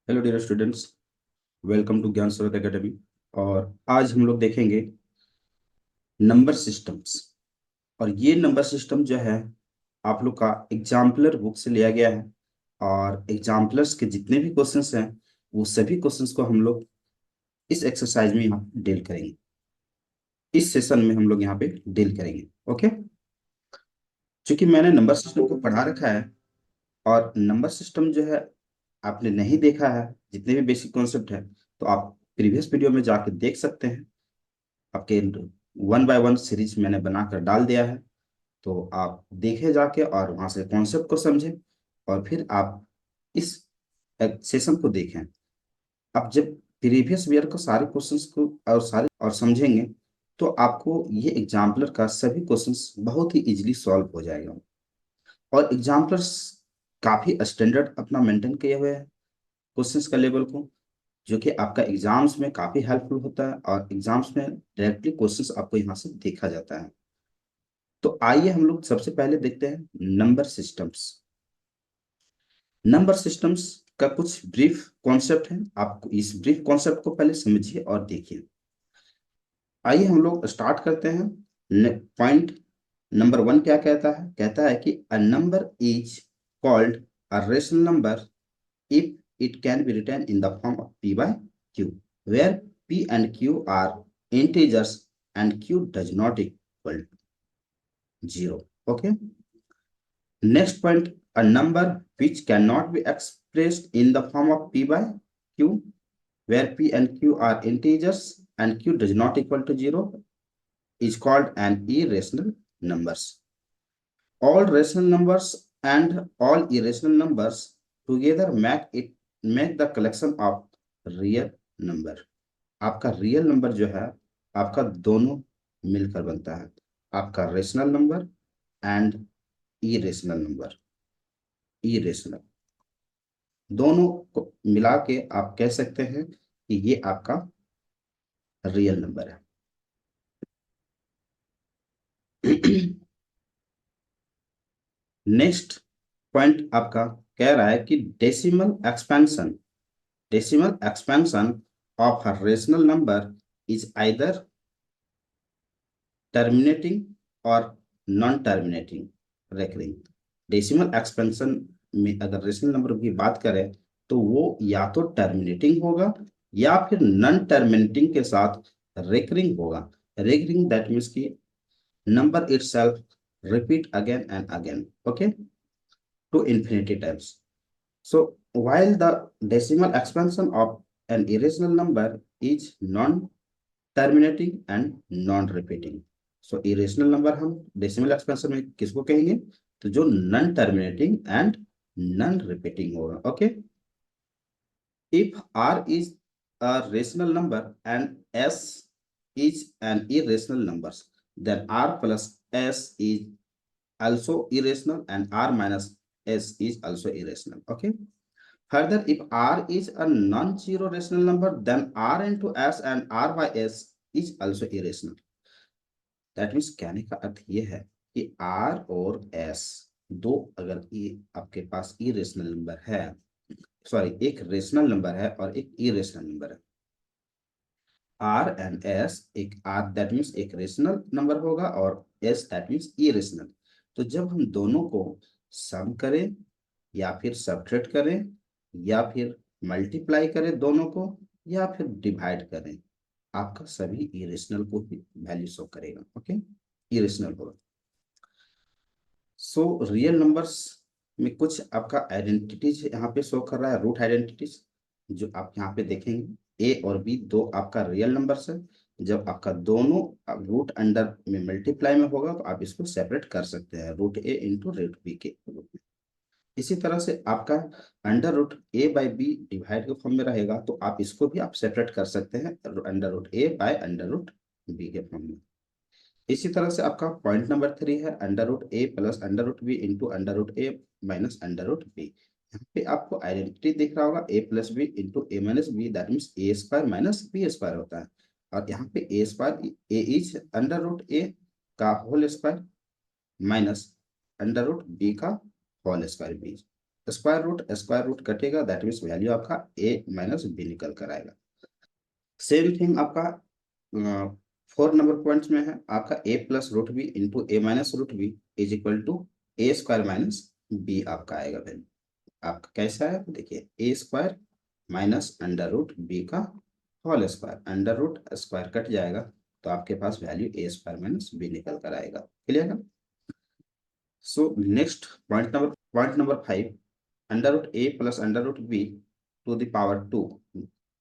Hello dear students, welcome to Gyan Srot academy. और आज हम लोग देखेंगे नंबर सिस्टम्स। और ये नंबर सिस्टम जो है आप लोग का एग्जाम्पलर बुक से लिया गया है। और एग्जाम्पलर्स के जितने भी क्वेश्चंस हैं वो सभी क्वेश्चंस को हम लोग इस एक्सरसाइज में यहाँ डील करेंगे। इस सेशन में हम लोग यहाँ पे डील करेंगे। ओके, क्योंकि मैंने नंबर सिस्टम को पढ़ा रखा है और नंबर सिस्टम जो है आपने नहीं देखा है, जितने भी बेसिक कॉन्सेप्ट है तो आप प्रीवियस वीडियो में जाके देख सकते हैं। आपके 1 बाय 1 सीरीज मैंने बनाकर डाल दिया है, तो आप देखें जाके और वहां से कॉन्सेप्ट को समझें और फिर आप इस सेशन को देखें। आप जब प्रीवियस ईयर को सारे क्वेश्चंस को और समझेंगे तो आपको ये एग्जाम्पलर का सभी क्वेश्चंस बहुत ही इजीली सॉल्व हो जाएगा। और एग्जाम्पलर्स काफी स्टैंडर्ड अपना मेंटेन किए हुए हैं क्वेश्चंस का लेवल को, जो कि आपका एग्जाम्स में काफी हेल्पफुल होता है। और एग्जाम्स में डायरेक्टली क्वेश्चंस आपको यहाँ से देखा जाता है। तो आइए हम लोग सबसे पहले देखते हैं नंबर सिस्टम्स। नंबर सिस्टम्स का कुछ ब्रीफ कॉन्सेप्ट है, आपको इस ब्रीफ कॉन्सेप्ट को पहले समझिए और देखिए। आइए हम लोग स्टार्ट करते हैं। पॉइंट नंबर 1 क्या कहता है? कहता है कि a number is called a rational number if it can be written in the form of p by q, where p and q are integers and q does not equal to 0. Okay. Next point, a number which cannot be expressed in the form of p by q, where p and q are integers and q does not equal to 0, is called an irrational numbers. All rational numbers and all irrational numbers together make the collection of real number. आपका real number जो है आपका दोनों मिलकर बनता है, आपका rational number and irrational number. Irrational दोनों को मिला के आप कह सकते हैं कि ये आपका रियल नंबर है। नेक्स्ट पॉइंट आपका कह रहा है कि decimal expansion of a rational number is either terminating और non terminating recurring. Decimal expansion में अगर रेशनल नंबर की बात करें तो वो या तो टर्मिनेटिंग होगा या फिर नॉन टर्मिनेटिंग के साथ रेकरिंग होगा। रेकरिंग दैट मीन्स की number itself repeat again and again, okay, to infinity times. So while the decimal expansion of an irrational number is non terminating and non repeating. So irrational number हम decimal expansion में किसको कहेंगे? तो जो non terminating and non repeating होगा। okay, if r is a rational number and s is an irrational number, then r plus s is also irrational and r minus s is also irrational. Okay. Further, if r is a non-zero rational number, then r into s and r by s is also irrational. That means कहने का अर्थ ये है कि r और s दो अगर ये आपके पास irrational नंबर है, सॉरी एक रेशनल नंबर है और एक इरेशनल नंबर है, आर एंड एस, एक आर दैट मीन्स एक रेशनल नंबर होगा और एस दैट मीन्स इरेशनल। तो जब हम दोनों को सम करें या फिर सब्ट्रैक्ट करें या फिर मल्टीप्लाई करें दोनों को या फिर डिवाइड करें, आपका सभी इरेशनल को ही वैल्यू शो करेगा। ओके, इरेशनल होगा। सो रियल नंबर्स में कुछ आपका आइडेंटिटीज यहाँ पे शो कर रहा है, रूट आइडेंटिटीज जो आप यहाँ पे देखेंगे। ए और बी दो आपका रियल नंबर्स है। जब आपका दोनों रूट अंडर में मल्टीप्लाई में होगा तो आप इसको सेपरेट कर सकते हैं root a into root B के रूप में। इसी तरह से आपका under root a by b divide के फॉर्म में रहेगा तो आप इसको भी आप सेपरेट कर सकते हैं under root A by under root B के फॉर्म में। इसी तरह से आपका पॉइंट नंबर 3 है under root A plus under root B into under root A minus under root B. यहाँ पे आपको आइडेंटिटी दिख रहा होगा A plus B into A minus B, that means A square minus B square होता है। और यहाँ पे A square A is under root ए का whole square minus under root B का whole square B. Square root कटेगा, that means value आपका a minus B निकल कर आएगा। सेम थिंग आपका 4 नंबर पॉइंट्स में है आपका a plus root B into A minus root B is equal to A square minus B आपका आएगा वैल्यू। आपका कैसा है देखिए, A square minus under root B का whole square, under root square कट जाएगा तो आपके पास value A square minus B निकल कर आएगा। क्लियर है? So next point number 5, under root A plus under root B to the power 2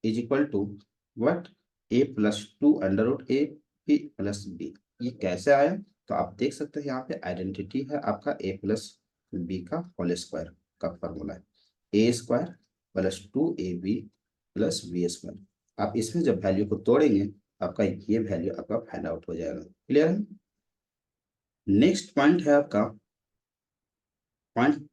is equal to what, a plus 2 under root a b plus b. ये कैसे आया? तो आप देख सकते हैं यहाँ पे आइडेंटिटी है आपका ए प्लस बी का होल स्क्वायर का फॉर्मूला है, ए स्क्वायर प्लस 2ab प्लस बी स्क्वायर। आप इसमें जब वैल्यू को तोड़ेंगे आपका ये वैल्यू आपका फाइंड आउट हो जाएगा। क्लियर है? नेक्स्ट पॉइंट है आपका पॉइंट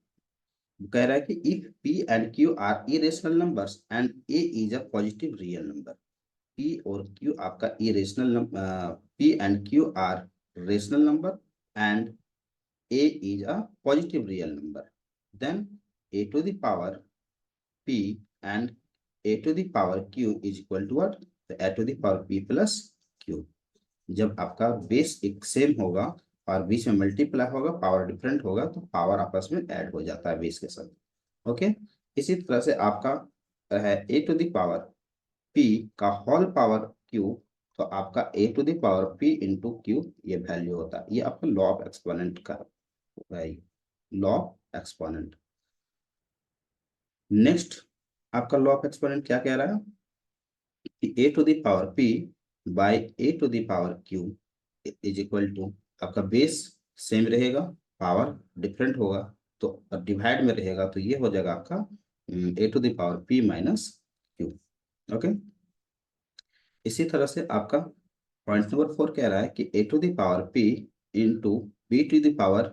कह रहा है कि if p and q are irrational numbers and a is a positive real number. p और q आपका irrational p and q are rational number and a is a positive real number, then a to the power p and a to the power q is equal to what, तो a to the power p plus q। जब आपका base एक same होगा और बीच में multiply होगा, power different होगा, तो पावर आपस में ऐड हो जाता है बेस के साथ। ओके, इसी तरह से आपका है a to the power p का होल पावर क्यू, तो आपका a to the power p into q ये वैल्यू होता है। ये आपका लॉ ऑफ एक्सपोनेंट का भाई, लॉ ऑफ एक्सपोनेंट। नेक्स्ट आपका लॉ ऑफ एक्सपोनेंट क्या कह रहा है कि a to the power p by a to the power q is equal to, आपका बेस सेम रहेगा, पावर डिफरेंट होगा, तो डिवाइड में रहेगा, तो ये हो जाएगा आपका a to the power p minus q. Okay, इसी तरह से आपका पॉइंट नंबर 4 कह रहा है कि a to the power p into b to the power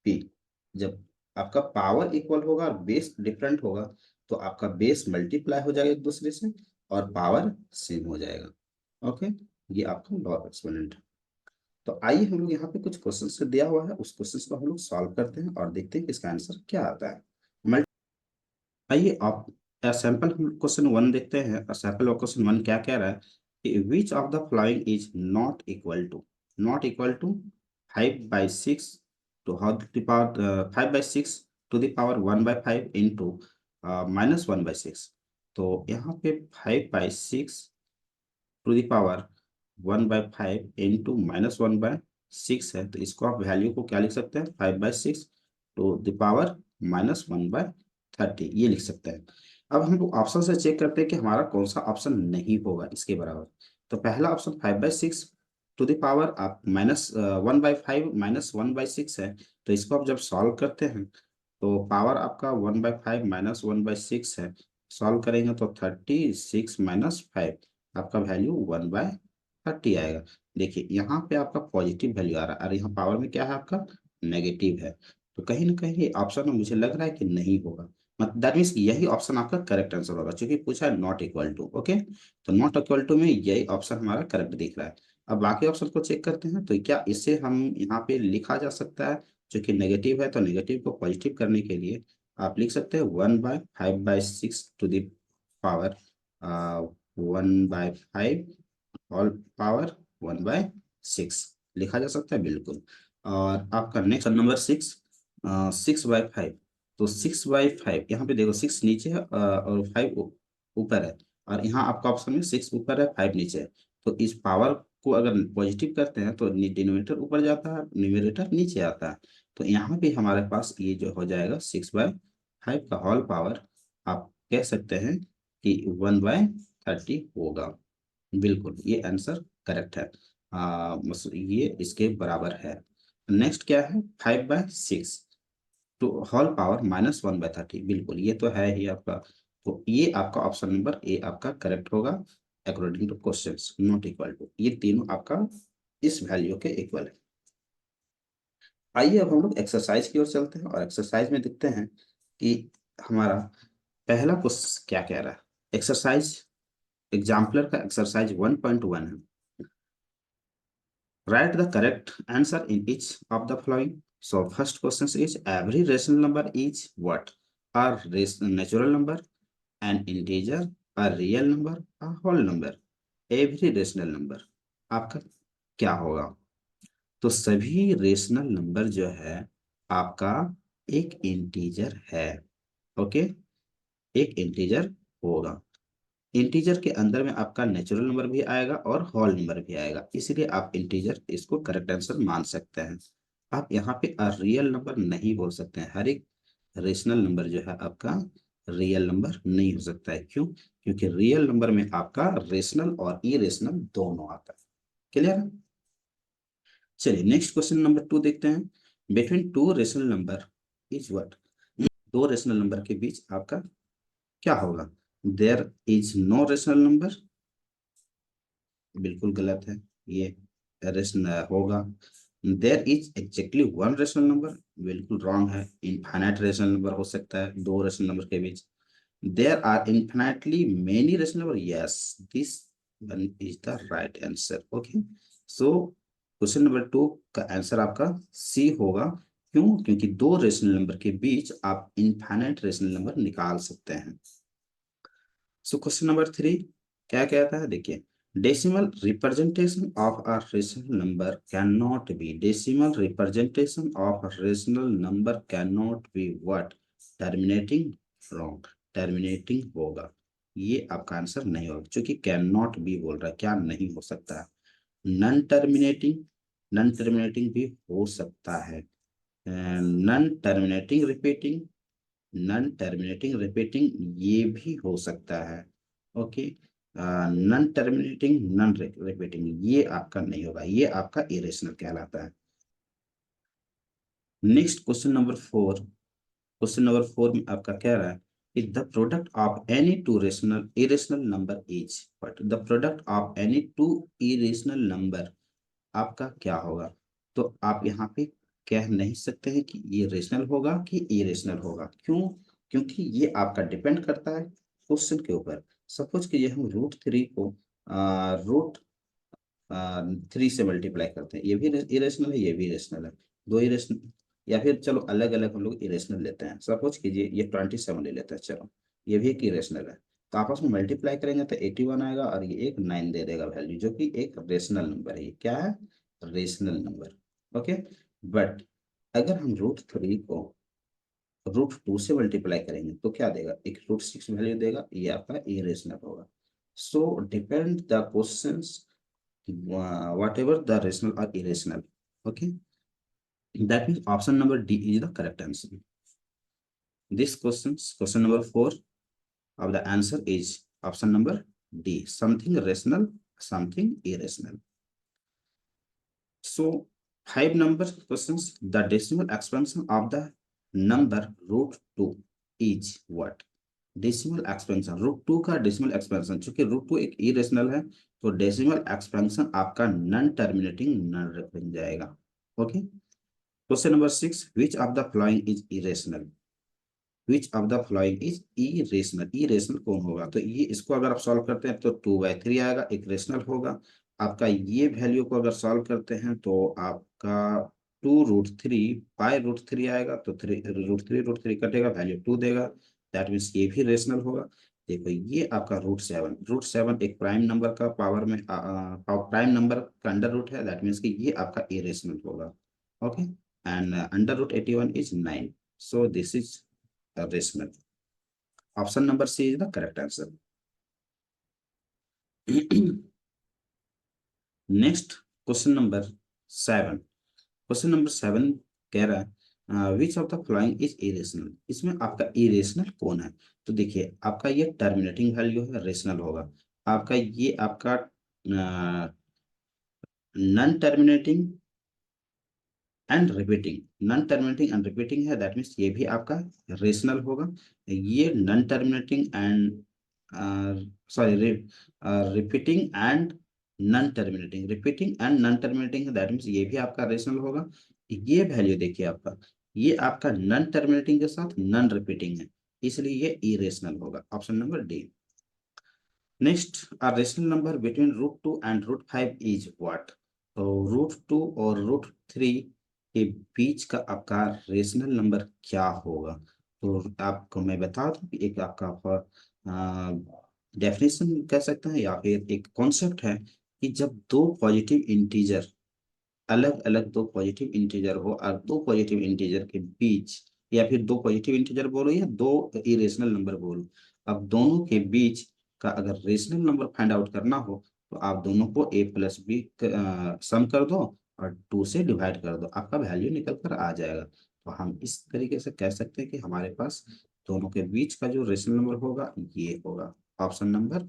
p. जब आपका पावर इक्वल होगा और बेस डिफरेंट होगा तो आपका बेस मल्टीप्लाई हो जाएगा एक दूसरे से और पावर सेम हो जाएगा। ओके, ये आपका लॉ ऑफ एक्सपोनेंट है। तो आइए हम लोग यहाँ पे कुछ क्वेश्चन से दिया हुआ है, उस क्वेश्चन को हम लोग सॉल्व करते हैं और देखते हैं कि इसका आंसर क्या आता है। आइए आप सैंपल क्वेश्चन 1 देखते हैं। सैंपल क्वेश्चन 1 क्या कह रहा है कि which of the following is not equal to 5/6 to how to power 5/6 to the power 1/5 into -1/6। तो यहाँ पे 5/6 टू द पावर 1/5 इंटू -1/6 है, तो इसको आप वैल्यू को क्या लिख सकते हैं, 5/6 टू द पावर -1/30 ये लिख सकते हैं। अब हम लोग ऑप्शन से चेक करते हैं कि हमारा कौन सा ऑप्शन नहीं होगा इसके बराबर। तो पहला ऑप्शन 5/6 टू द पावर आप -1/5 -1/6 है, तो इसको आप जब सॉल्व करते हैं तो पावर आपका 1/5 -1/6 है, सॉल्व करेंगे तो 36 -5 आपका वैल्यू 1/30 आएगा। देखिए यहाँ पे आपका पॉजिटिव वैल्यू आ रहा है और यहाँ पावर में क्या है आपका नेगेटिव है, तो कहीं ना कहीं ये ऑप्शन मुझे लग रहा है कि नहीं होगा। मतलब दैट मीन्स यही ऑप्शन आपका करेक्ट आंसर होगा, क्योंकि पूछा है नॉट इक्वल टू। ओके, तो नॉट इक्वल टू में यही ऑप्शन हमारा करेक्ट दिख रहा है। अब बाकी ऑप्शन को चेक करते हैं, तो क्या इससे हम यहाँ पे लिखा जा सकता है, जो कि नेगेटिव है, तो नेगेटिव को पॉजिटिव करने के लिए आप लिख सकते हैं 1/5/6 to the power 1/5 all power 1/6 लिखा जा सकता है बिल्कुल। और आपका नेक्स्ट नंबर 6/5, तो 6/5 यहाँ पे देखो 6 नीचे है और 5 ऊपर है, और यहाँ आपका ऑप्शन में 6 ऊपर है 5 नीचे है। तो इस पावर को अगर पॉजिटिव करते हैं तो डिनोमिनेटर ऊपर जाता है, न्यूमरेटर नीचे आता है। तो यहाँ भी हमारे पास ये जो हो जाएगा 6/5 का होल पावर, आप कह सकते हैं कि 1/30 होगा। बिल्कुल ये आंसर करेक्ट है, ये इसके बराबर है। नेक्स्ट क्या है 5/6 टू होल पावर -1/30, बिल्कुल ये तो है ही आपका। तो ये आपका ऑप्शन नंबर ए आपका करेक्ट होगा according to questions, not equal to, ये तीनों आपका इस वैल्यू के इक्वल है। आइए अब हम लोग एक्सरसाइज की ओर चलते हैं और एक्सरसाइज में देखते हैं कि हमारा पहला क्वेश्चन क्या कह रहा है। एक्सरसाइज एग्जाम्पलर का एक्सरसाइज 1.1 है। Write the correct answer in each of the following. So first question is every rational number is what? Natural number, an integer, a real number, a whole number, every rational number, आपका क्या होगा? तो सभी rational number जो है आपका एक integer है। ओके, एक इंटीजर होगा। इंटीजर के अंदर में आपका नेचुरल नंबर भी आएगा और होल नंबर भी आएगा, इसलिए आप इंटीजर इसको करेक्ट आंसर मान सकते हैं। आप यहाँ पे रियल नंबर नहीं बोल सकते हैं। हर एक रेशनल नंबर जो है आपका रियल नंबर नहीं हो सकता है। क्यों? क्योंकि रियल नंबर में आपका रेशनल और इरेशनल दोनों आता है। क्लियर है? चलिए नेक्स्ट क्वेश्चन नंबर 2 देखते हैं। Between two rational number is what? दो रेशनल नंबर के बीच आपका क्या होगा? There is no rational number, बिल्कुल गलत है। ये रेशनल होगा। There is exactly one rational number, बिल्कुल रॉन्ग है। इनफाइनाइट रेशनल नंबर हो सकता है दो रेशनल नंबर के बीच। There are infinitely many rational number, yes, this one is the right answer. Okay, so question number 2 का आंसर आपका सी होगा। क्यों? क्योंकि दो रेशनल नंबर के बीच आप इनफाइनाइट रेशनल नंबर निकाल सकते हैं। सो क्वेश्चन नंबर 3 क्या कहता है, देखिए, decimal representation of a rational number can not B, decimal representation of a rational number can not be what? Terminating, wrong, terminating होगा। ये आपका आंसर नहीं होगा, क्योंकि कैन नॉट बी बोल रहा है, क्या नहीं हो सकता है। नन टर्मिनेटिंग, नन टर्मिनेटिंग भी हो सकता है। Non terminating repeating, non terminating repeating ये भी हो सकता है। Okay, non terminating non repeating ये आपका नहीं होगा, ये आपका इरेशनल कहलाता है। Next question number 4, question number 4 में आपका कह रहा है कि the product of any two rational irrational number is what? The product of any two irrational number आपका क्या होगा? तो आप यहाँ पे कह नहीं सकते हैं कि ये रेशनल होगा कि इरेशनल होगा। क्यों? क्योंकि ये आपका डिपेंड करता है क्वेश्चन के ऊपर। सपोज कि ये हम रूट 3 को रूट 3 से मल्टीप्लाई करते हैं, ये भी इरेशनल है, ये भी इरेशनल है। दो इरेशनल, या फिर चलो अलग अलग हम लोग इरेशनल लेते हैं। सपोज कीजिए ये 27 ले लेते हैं, चलो ये भी एक इरेशनल है। तो आपस में मल्टीप्लाई करेंगे तो 81 आएगा और ये एक 9 दे देगा वैल्यू, जो कि एक रेशनल नंबर है। ये क्या है? Rational number. ओके, बट अगर हम रूट 3 को रूट 2 से मल्टीप्लाई करेंगे तो क्या देगा? एक रूट 6 वैल्यू देगा, ये आपका इरेशनल होगा। सो depend the questions, whatever the rational or irrational. Okay, that means option number D is the correct answer. This question number 4 of the answer is option number D, something rational, something irrational. So 5 number questions. The decimal expansion of the number root 2 is what? Decimal expansion root 2 का decimal expansion, चूंकि root 2 एक irrational है तो decimal expansion आपका none terminating none बन जाएगा। Okay, question number 6, which of the following is irrational? Which of the following is irrational? Irrational कौन होगा? तो ये इसको अगर आप सॉल्व करते हैं तो 2/3 आएगा, एक रेशनल होगा आपका। ये वैल्यू को अगर सॉल्व करते हैं तो आपका 2√3 आएगा, तो रूट थ्री कटेगा, वैल्यू 2 देगा। दैट मीन्स ये भी रेशनल होगा। देखो ये आपका रूट सेवन एक प्राइम नंबर का पावर में प्राइम नंबर का अंडर रूट है, दैट मीन्स कि ये आपका इरेशनल होगा। Okay, and under root 81 is 9, so this is rational. Option number C is the correct answer. Next, question number 7. Question number 7 कह रहा है विच of the following is irrational? इसमें आपका इरेशनल कौन है? तो देखिए आपका ये टर्मिनेटिंग वैल्यू है, रेशनल होगा। आपका ये आपका none terminating and repeating, non terminating and repeating है, दैट मीन्स ये भी आपका रेशनल होगा। ये none terminating and sorry repeating and none terminating है, दैट मीन्स ये भी आपका रेशनल होगा। ये वैल्यू देखिए आपका, ये आपका नन टर्मिनेटिंग के साथ नन रिपीटिंग है, इसलिए ये इरेशनल होगा। Option number D. Next, a rational number between root 2 and root 5 is what? तो रूट 2 और रूट 3 के बीच का आपका रेशनल नंबर क्या होगा? तो आपको मैं बता दूं कि एक आपका डेफिनेशन कह सकते हैं या फिर एक कॉन्सेप्ट है कि जब दो पॉजिटिव इंटीजर, अलग अलग दो पॉजिटिव इंटीजर हो और दो पॉजिटिव इंटीजर के बीच, या फिर दो पॉजिटिव इंटीजर बोलो या दो इरेशनल नंबर बोलो, अब दोनों के बीच का अगर रेशनल नंबर फाइंड आउट करना हो तो आप दोनों को a प्लस बी सम कर दो और 2 से डिवाइड कर दो, आपका वैल्यू निकल कर आ जाएगा। तो हम इस तरीके से कह सकते हैं कि हमारे पास दोनों के बीच का जो रेशनल नंबर होगा ये होगा option number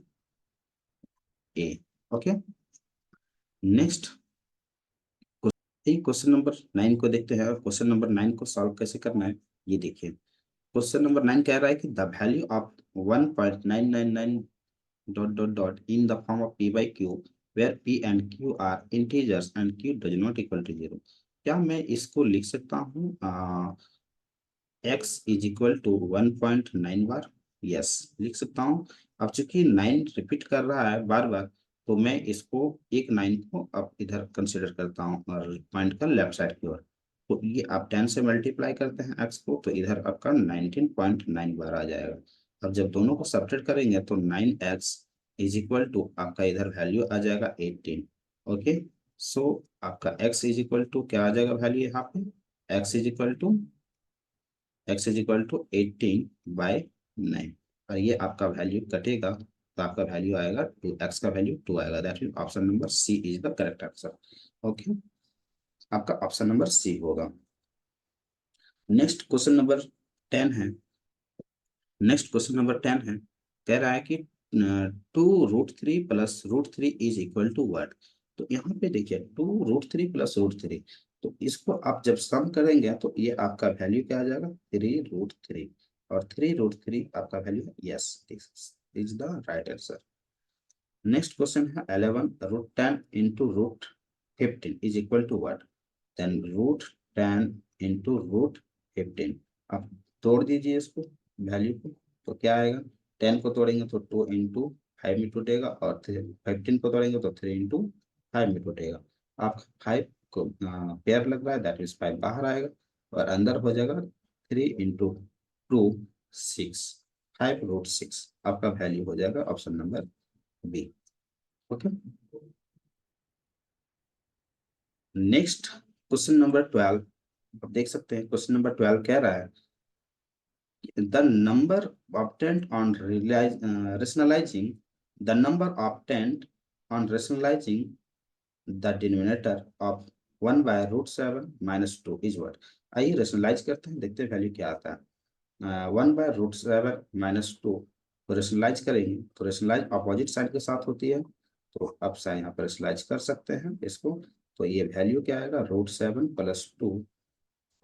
A. Okay, next question number 9 को देखते हैं, और क्वेश्चन नंबर 9 को सॉल्व कैसे करना है ये देखिए। क्वेश्चन नंबर 9 कह रहा है कि the value of 1.999 dot dot dot in the form of p by q where p and q are integers and q does not equal to 0। क्या मैं इसको लिख सकता हूँ x is equal to 1.9 bar? Yes, लिख सकता हूँ। अब चूंकि 9 रिपीट कर रहा है बार बार, तो मैं इसको एक 9 को अब इधर कंसिडर करता हूँ और पॉइंट का लेफ्ट साइड की ओर। तो ये आप 10 से मल्टीप्लाई करते हैं x को, तो इधर आपका 19.9 बार आ जाएगा। अब जब दोनों को सब्ट्रैक्ट करेंगे तो 9x इज इक्वल टू आपका इधर वैल्यू आ जाएगा 18। ओके, सो आपका x इज इक्वल टू क्या आ जाएगा वैल्यू यहाँ पे, x इज इक्वल टू 18/9, और ये आपका वैल्यू कटेगा तो आपका वैल्यू आएगा 2, x का वैल्यू 2 आएगा। That mean option number C is the correct answer. Okay, आपका ऑप्शन नंबर सी होगा। नेक्स्ट क्वेश्चन नंबर 10 है। नेक्स्ट क्वेश्चन नंबर 10 है, कह रहा है कि 2√3 plus √3 is equal to what. तो यहाँ पे देखिए 2√3 प्लस √3, तो इसको आप जब सम करेंगे तो ये आपका वैल्यू क्या आ जाएगा 3√3, और 3√3 आपका वैल्यू है, yes this is the right answer. Next question है 11√10 into √15 is equal to what. Then √10 into √15, आप तोड़ दीजिए इसको वैल्यू को, तो क्या आएगा, 10 को तोड़ेंगे तो 2 इंटू 5 में टूटेगा, और 15 को तोड़ेंगे तो 3 इंटू 5 में टूटेगा। आप 5 को पेयर लग रहा है, दैट मीन्स 5 बाहर आएगा और अंदर हो जाएगा 3 इंटू 2 6, 5√6 आपका वैल्यू हो जाएगा option number B. Okay, next question number 12, आप देख सकते हैं क्वेश्चन नंबर 12 कह रहा है the number obtained on rationalizing the number obtained on rationalizing the denominator of 1/√7 minus 2 is what। आइए रेशनलाइज करते हैं, देखते हैं वैल्यू क्या आता है। 1/√7 माइनस 2 को रेशनलाइज करेंगे तो रेशनलाइज अपोजिट साइड के साथ होती है, तो आप साइन यहाँ पर रेशनलाइज कर सकते हैं इसको। तो ये वैल्यू क्या आएगा, √7 प्लस 2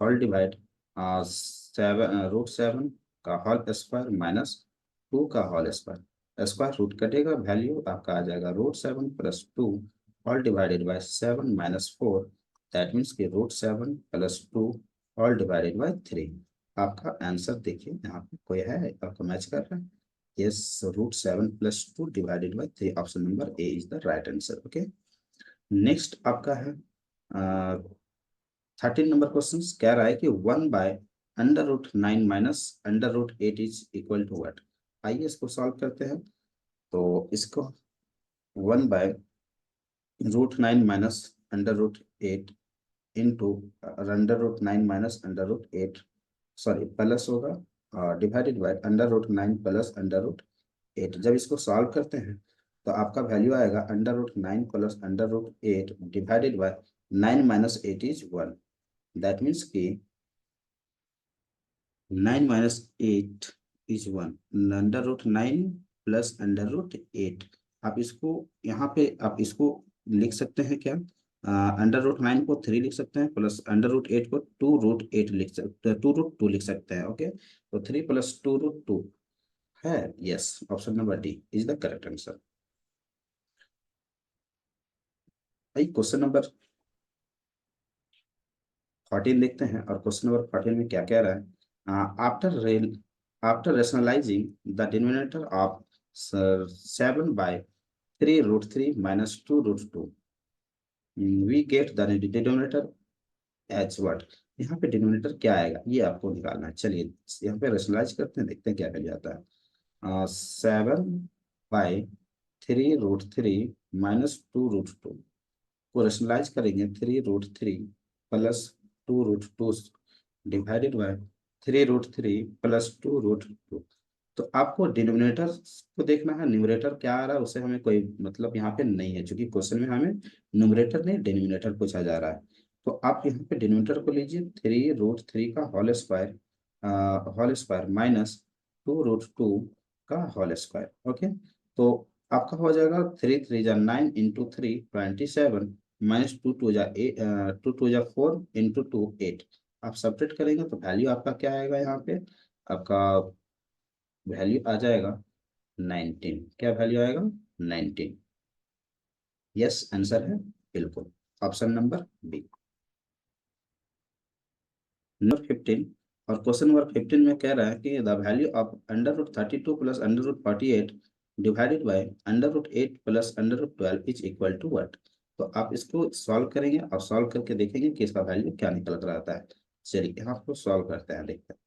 होल डिवाइड 7√7 का होल स्क्वायर माइनस 2 का होल स्क्वायर, स्क्वायर रूट कटेगा, वैल्यू आपका आ जाएगा √7 plus 2 whole divided by 7 minus 4, that means कि √7 प्लस 2 होल डिवाइडेड बाय 3। आपका आंसर देखिए यहाँ पे कोई है आपको मैच कर रहा है, yes, √7 plus 2 divided by 3, option number A is the right answer. Okay, next आपका है 13 नंबर क्वेश्चन, कह रहा है कि 1/√9 minus √8 is equal to what. आइए इसको सॉल्व करते हैं। तो इसको 1/√9 minus √8 into √9 minus √8, sorry plus होगा, डिवाइडेड बाय √9 प्लस √8। जब इसको सॉल्व करते हैं तो आपका वैल्यू आएगा √9 plus √8 divided by 9 minus 8 is 1। That means कि 9 माइनस 8 इज 1, √9 प्लस √8। आप इसको यहाँ पे आप इसको लिख सकते हैं क्या, √9 को 3 लिख सकते हैं, प्लस √8 को 2√8 लिख सकते हैं, 2√2 लिख सकते हैं। ओके, तो 3 प्लस 2√2 है, yes, option number D is the correct answer. भाई क्वेश्चन नंबर 14 देखते हैं, और क्वेश्चन नंबर 14 में क्या कह रहा है, after rationalising the denominator of 7/3√3 minus 2√2, we get the denominator as what। यहाँ पे डिनोमिनेटर क्या आएगा ये आपको निकालना है। चलिए यहाँ पे रेशनलाइज करते हैं, देखते हैं क्या वैल्यू आता है। 7/3√3 -2√2 को रेशनलाइज करेंगे, 3√3 + 2√2 डिवाइडेड बाय 3√3 + 2√2। तो आपको डिनोमिनेटर को देखना है, न्यूमरेटर क्या आ रहा है उसे हमें कोई मतलब यहाँ पे नहीं है, क्योंकि क्वेश्चन में हमें न्यूमरेटर नहीं डिनोमिनेटर पूछा जा रहा है। तो आप यहाँ पे डिनोमिनेटर को लीजिए, 3√3 का होल स्क्वायर -2√2 का होल स्क्वायर। ओके, तो आपका हो जाएगा 3×3 = 9 × 3 27 -2×2 = 4 × 2 8। आप सब्ट्रैक्ट करेंगे तो वैल्यू आपका क्या आएगा, यहाँ पे आपका वैल्यू आ जाएगा 19। क्या वैल्यू आएगा? 19। यस, आंसर है बिल्कुल ऑप्शन नंबर बी। नंबर 15, और क्वेश्चन नंबर 15 में कह रहा है कि the value of √32 + √48 divided by √8 + √12 is equal to what. तो आप इसको सॉल्व करेंगे और सॉल्व करके देखेंगे कि इसका वैल्यू क्या निकल कर आता है। चलिए यहाँ को सॉल्व करते हैं, देखते हैं।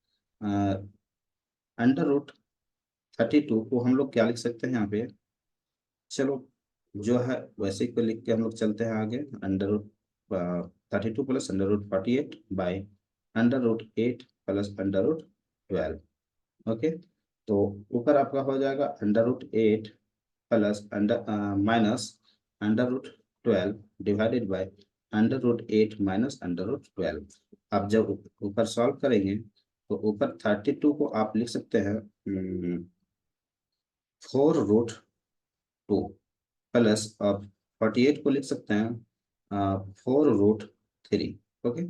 √32 को हम लोग क्या लिख सकते हैं यहाँ पे, चलो जो है वैसे ही को लिख के हम लोग चलते हैं आगे। √32 + √48 बाय √8 + √12। ओके, तो ऊपर आपका हो जाएगा √8 प्लस -√12 डिवाइडेड बाय √8 -√12। आप जब ऊपर सॉल्व करेंगे तो ऊपर 32 को आप लिख सकते हैं 4√2 प्लस, आप 48 को लिख सकते हैं 4√3। ओके,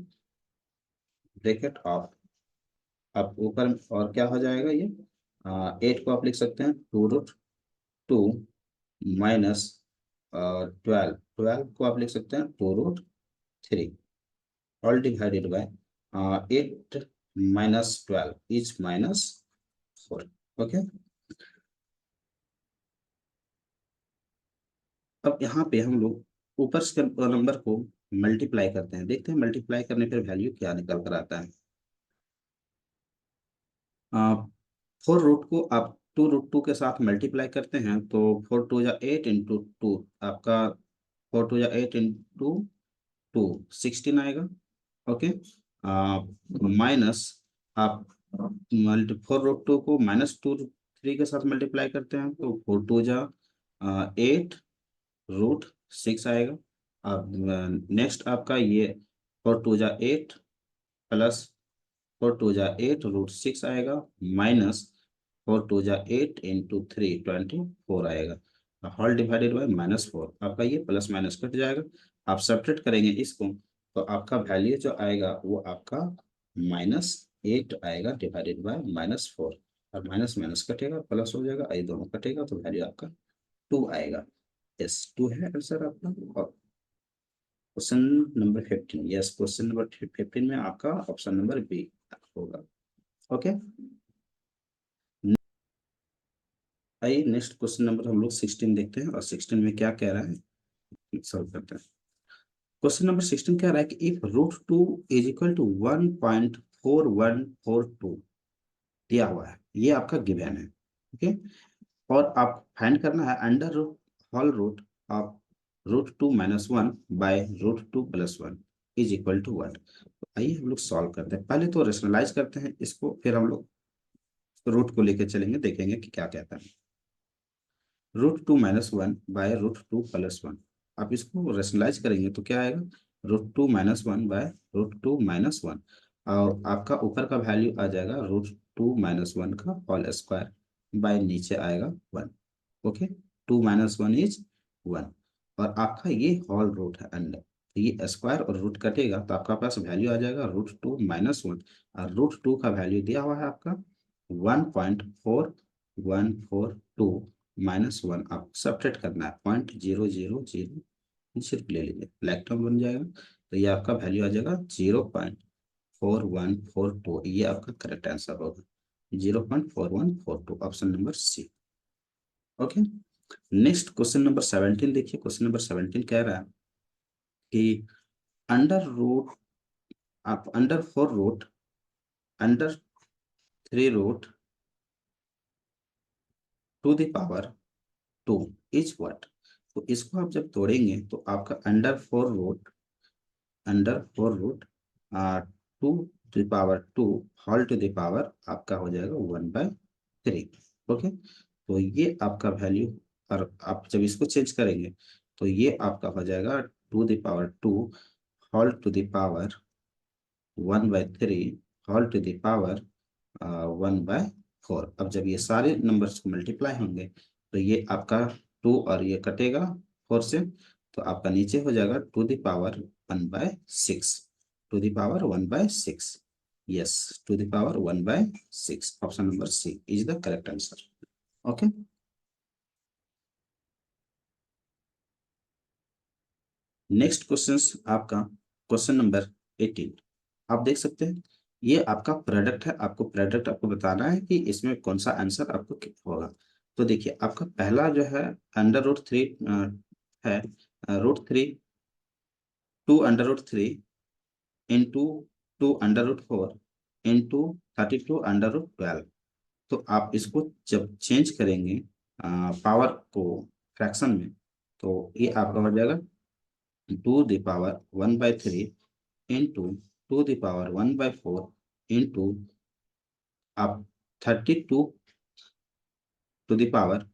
ब्रैकेट ऑफ, अब ऊपर और क्या हो जाएगा ये 8 को आप लिख सकते हैं 2√2 माइनस 12, 12 को आप लिख सकते हैं 2√3 all divided by 8 -12 is -4। Okay, अब यहाँ पे हम लोग ऊपर के नंबर को मल्टीप्लाई करते हैं, देखते हैं मल्टीप्लाई करने पर वैल्यू क्या निकल कर आता है। 4√2 को आप 2√2 के साथ मल्टीप्लाई करते हैं तो 4×2 = 8 × 2 आपका 4×2 = 8 × 2 16 आएगा। ओके, माइनस आप 4√2 को -2√3 के साथ मल्टीप्लाई करते हैं तो 4×2 = 8 √6 आएगा। अब नेक्स्ट आपका ये 4×2 = 8 प्लस 4×2 = 8 √6 आएगा, माइनस 4×2 = 8 × 3 24 आएगा, होल डिवाइडेड बाय -4। आपका ये प्लस माइनस कट जाएगा, आप सब्ट्रैक्ट करेंगे इसको तो आपका वैल्यू जो आएगा वो आपका -8 आएगा डिवाइडेड बाय -4। और माइनस माइनस कटेगा प्लस हो जाएगा, ये दोनों कटेगा तो वैल्यू आपका 2 आएगा। यस, 2 है आंसर आपका। और question number 15, yes question number 15 में आपका ऑप्शन नंबर बी होगा। ओके, आइए नेक्स्ट क्वेश्चन नंबर हम लोग 16 देखते हैं, और 16 में क्या कह रहा है सॉल्व करते हैं। क्वेश्चन नंबर 16 कह रहा है कि इफ √2 = 1.4142 दिया हुआ है, ये आपका गिवन है। ओके, और आप फाइंड करना है under root whole root of √2 - 1 by √2 + 1 is equal to what. आइए हम लोग सॉल्व करते हैं, पहले तो रेशनलाइज करते हैं इसको, फिर हम लोग रूट को लेकर चलेंगे, देखेंगे कि क्या कहता है। √2 - 1 बाय √2 + 1, आप इसको रेशनलाइज करेंगे तो क्या आएगा, √2 - 1 बाय √2 - 1, और आपका ऊपर का वैल्यू आ जाएगा √2 - 1 का होल स्क्वायर बाय नीचे आएगा 1। ओके, 2 - 1 इज 1, और आपका ये होल रूट है अंडर, तो ये स्क्वायर और रूट कटेगा तो आपका पास वैल्यू आ जाएगा √2 - 1, और √2 का वैल्यू दिया हुआ है आपका 1.4142 -1। आप सब्ट्रैक्ट करना है 0.0000 सिर्फ ले लीजिए, ब्लैक टर्म बन जाएगा, तो ये आपका वैल्यू आ जाएगा 0.4142, ये आपका करेक्ट आंसर होगा 0.4142, option number C. Okay, next question number 17 देखिए। क्वेश्चन नंबर 17 कह रहा है कि अंडर रूट आप under 4 root under 3 root to the power 2 is what. तो इसको आप जब तोड़ेंगे तो आपका under 4 root 2 to the power 2 whole to the power आपका हो जाएगा 1/3। ओके, तो ये आपका वैल्यू, और आप जब इसको चेंज करेंगे तो ये आपका हो जाएगा 2 whole to the power 1/3 whole to the power 1/4। अब जब ये सारे नंबर्स मल्टीप्लाई होंगे तो ये आपका 2 और ये कटेगा 4 से, तो आपका नीचे हो जाएगा 2 the power 1/6। 2 the power 1/6, yes, 2 the power 1/6। Option number C is the correct answer. Okay, next question आपका क्वेश्चन नंबर 18। आप देख सकते हैं ये आपका प्रोडक्ट है, आपको प्रोडक्ट आपको बताना है कि इसमें कौन सा आंसर आपको होगा। तो देखिए आपका पहला जो है अंडर रूट 3 है, √3 2 √3 इंटू 2 √4 इंटू 32 √12। तो आप इसको जब चेंज करेंगे पावर को फ्रैक्शन में, तो ये आपका हो जाएगा 2 the power 1/3 into 2 the power 1/4 into आप 32 टू द पावर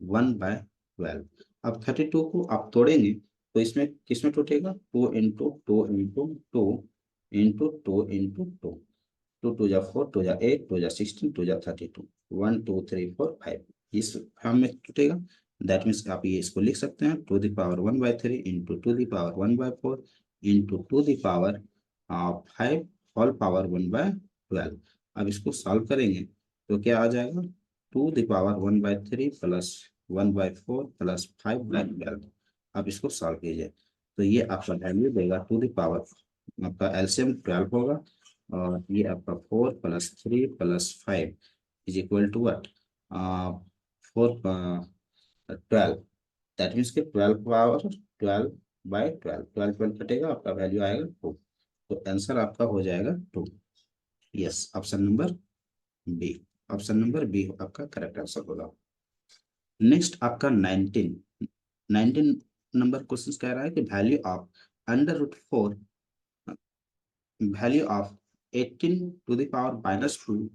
1/12। अब 32 को आप तोड़ेंगे तो इसमें किसमें टूटेगा, 2 इंटू 2 इंटू 2 इंटू 2, 2 2 जा 4, 2 जा 8, 2 जा 16, 2 जा 32, 1 2 3 4 5 इस फॉर्म में टूटेगा। दैट मीन्स आप ये इसको लिख सकते हैं 2 the power 1/3 into 2 the power 1/4 into 2 the power 5 whole power 1/12। अब इसको सॉल्व करेंगे तो क्या आ जाएगा, 2 द पावर 1/3 प्लस 1/4 प्लस 5/12। अब इसको सॉल्व कीजिए तो ये आपका वैल्यू देगा 2 द पावर, आपका एलसीएम 12 होगा, और ये आपका 4 + 3 + 5 is equal to what, 4 12। That means के 12 पावर 12/12, 12 कटेगा, आपका वैल्यू आएगा 2। तो आंसर आपका हो जाएगा 2। Yes, option number B. Option number B आपका करेक्ट आंसर होगा। नेक्स्ट आपका 19 नंबर क्वेश्चन कह रहा है कि value of value of 18 to the power -2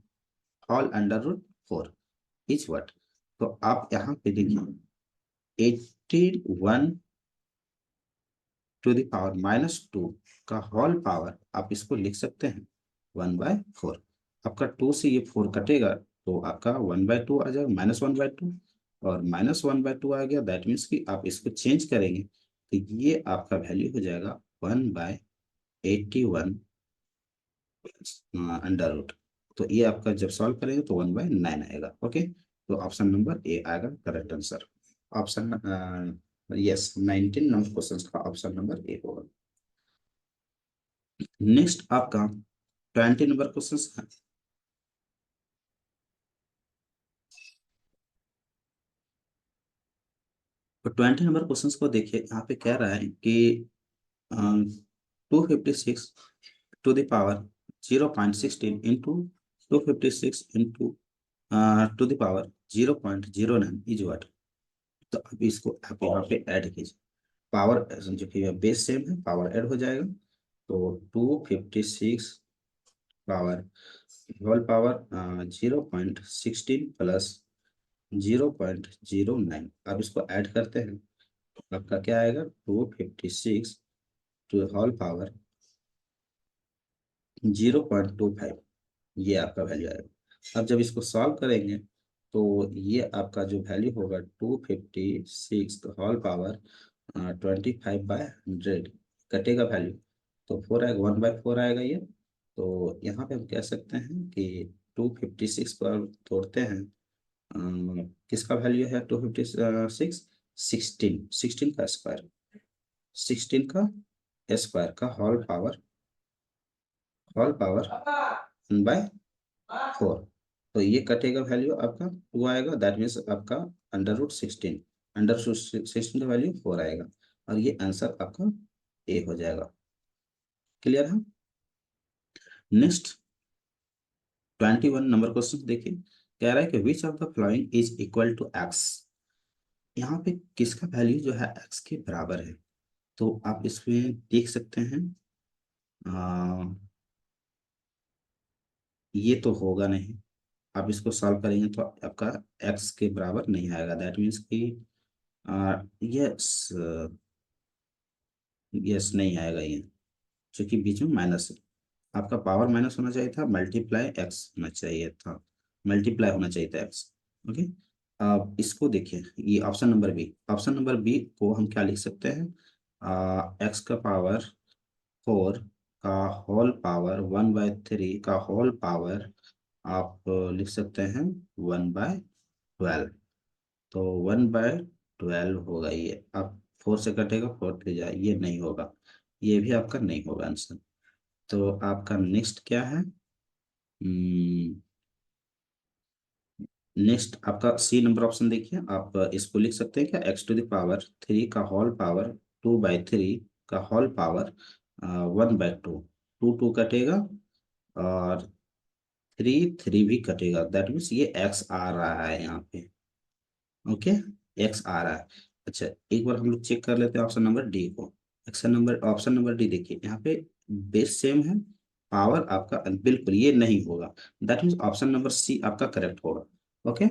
whole √4 is what. तो आप यहाँ पे देखिए 81 टू द पावर -2 का होल पावर आप इसको लिख सकते हैं 1/4। आपका 2 से ये 4 कटेगा तो आपका 1/2 आ जाएगा, -1/2, और -1/2 आ गया। दैट मीन्स कि आप इसको चेंज करेंगे तो ये आपका वैल्यू हो जाएगा 1/81 अंडर रूट। तो ये आपका जब सॉल्व करेंगे तो 1/9 आएगा। ओके, तो ऑप्शन नंबर ए आएगा correct answer. Option yes, 19 number question का ऑप्शन नंबर ए होगा। नेक्स्ट आपका 20 नंबर क्वेश्चन है। तो 20 नंबर क्वेश्चन को देखिए, यहाँ पे कह रहा है कि 256 to the power 0.16 into 256 into to the power 0.09 is what. तो अभी इसको आप यहाँ पे ऐड कीजिए, पावर जो कि बेस सेम है, पावर ऐड हो जाएगा। तो 256 पावर होल पावर 0.16 प्लस 0.09। अब इसको ऐड करते हैं तो आपका क्या आएगा, 256 टू होल पावर 0.25, ये आपका वैल्यू आएगा। अब जब इसको सॉल्व करेंगे तो ये आपका जो वैल्यू होगा 256 होल पावर 25/100 कटेगा वैल्यू, तो 4 आएगा, 1/4 आएगा ये। तो यहाँ पे हम कह सकते हैं कि 256 पर तोड़ते हैं, किसका वैल्यू है 256, 16 का स्क्वायर, 16 का स्क्वायर का होल पावर 1/4। तो ये कटेगा वैल्यू आपका 2 आएगा। दैट मीन्स आपका अंडर रूट 16, अंडर रूट 16 का वैल्यू 4 आएगा, और ये आंसर आपका ए हो जाएगा। क्लियर है। नेक्स्ट 21 नंबर क्वेश्चन देखिए, कह रहा है कि which of the following is equal to x. यहाँ पे किसका वैल्यू जो है एक्स के बराबर है, तो आप इसमें देख सकते हैं ये तो होगा नहीं। आप इसको सॉल्व करेंगे तो आपका एक्स के बराबर नहीं आएगा, दैट मीन्स कि यस, यस नहीं आएगा ये, क्योंकि बीच में माइनस है। आपका पावर माइनस होना चाहिए था, मल्टीप्लाई एक्स होना चाहिए था, मल्टीप्लाई होना चाहिए था एक्स। ओके, अब इसको देखिए, ये option number B, option number B को हम क्या लिख सकते हैं, एक्स का पावर 4 का होल पावर 1/3 का होल पावर आप लिख सकते हैं 1/12। तो 1/12 होगा ये। अब 4 से कटेगा, 4 ले जाए, ये नहीं होगा, ये भी आपका नहीं होगा आंसर। तो आपका नेक्स्ट क्या है, नेक्स्ट आपका सी नंबर ऑप्शन देखिए, आप इसको लिख सकते हैं क्या, x⁻³ का होल पावर 2/3 का होल पावर 1/2, 2 कटेगा और 3 भी कटेगा, दैट मीन्स ये x आ रहा है यहाँ पे। ओके, x आ रहा है। अच्छा, एक बार हम लोग चेक कर लेते हैं ऑप्शन नंबर डी को। ऑप्शन नंबर डी देखिए, यहाँ पे बेस सेम है, पावर आपका बिल्कुल ये नहीं होगा, that means option number C आपका करेक्ट होगा। ओके,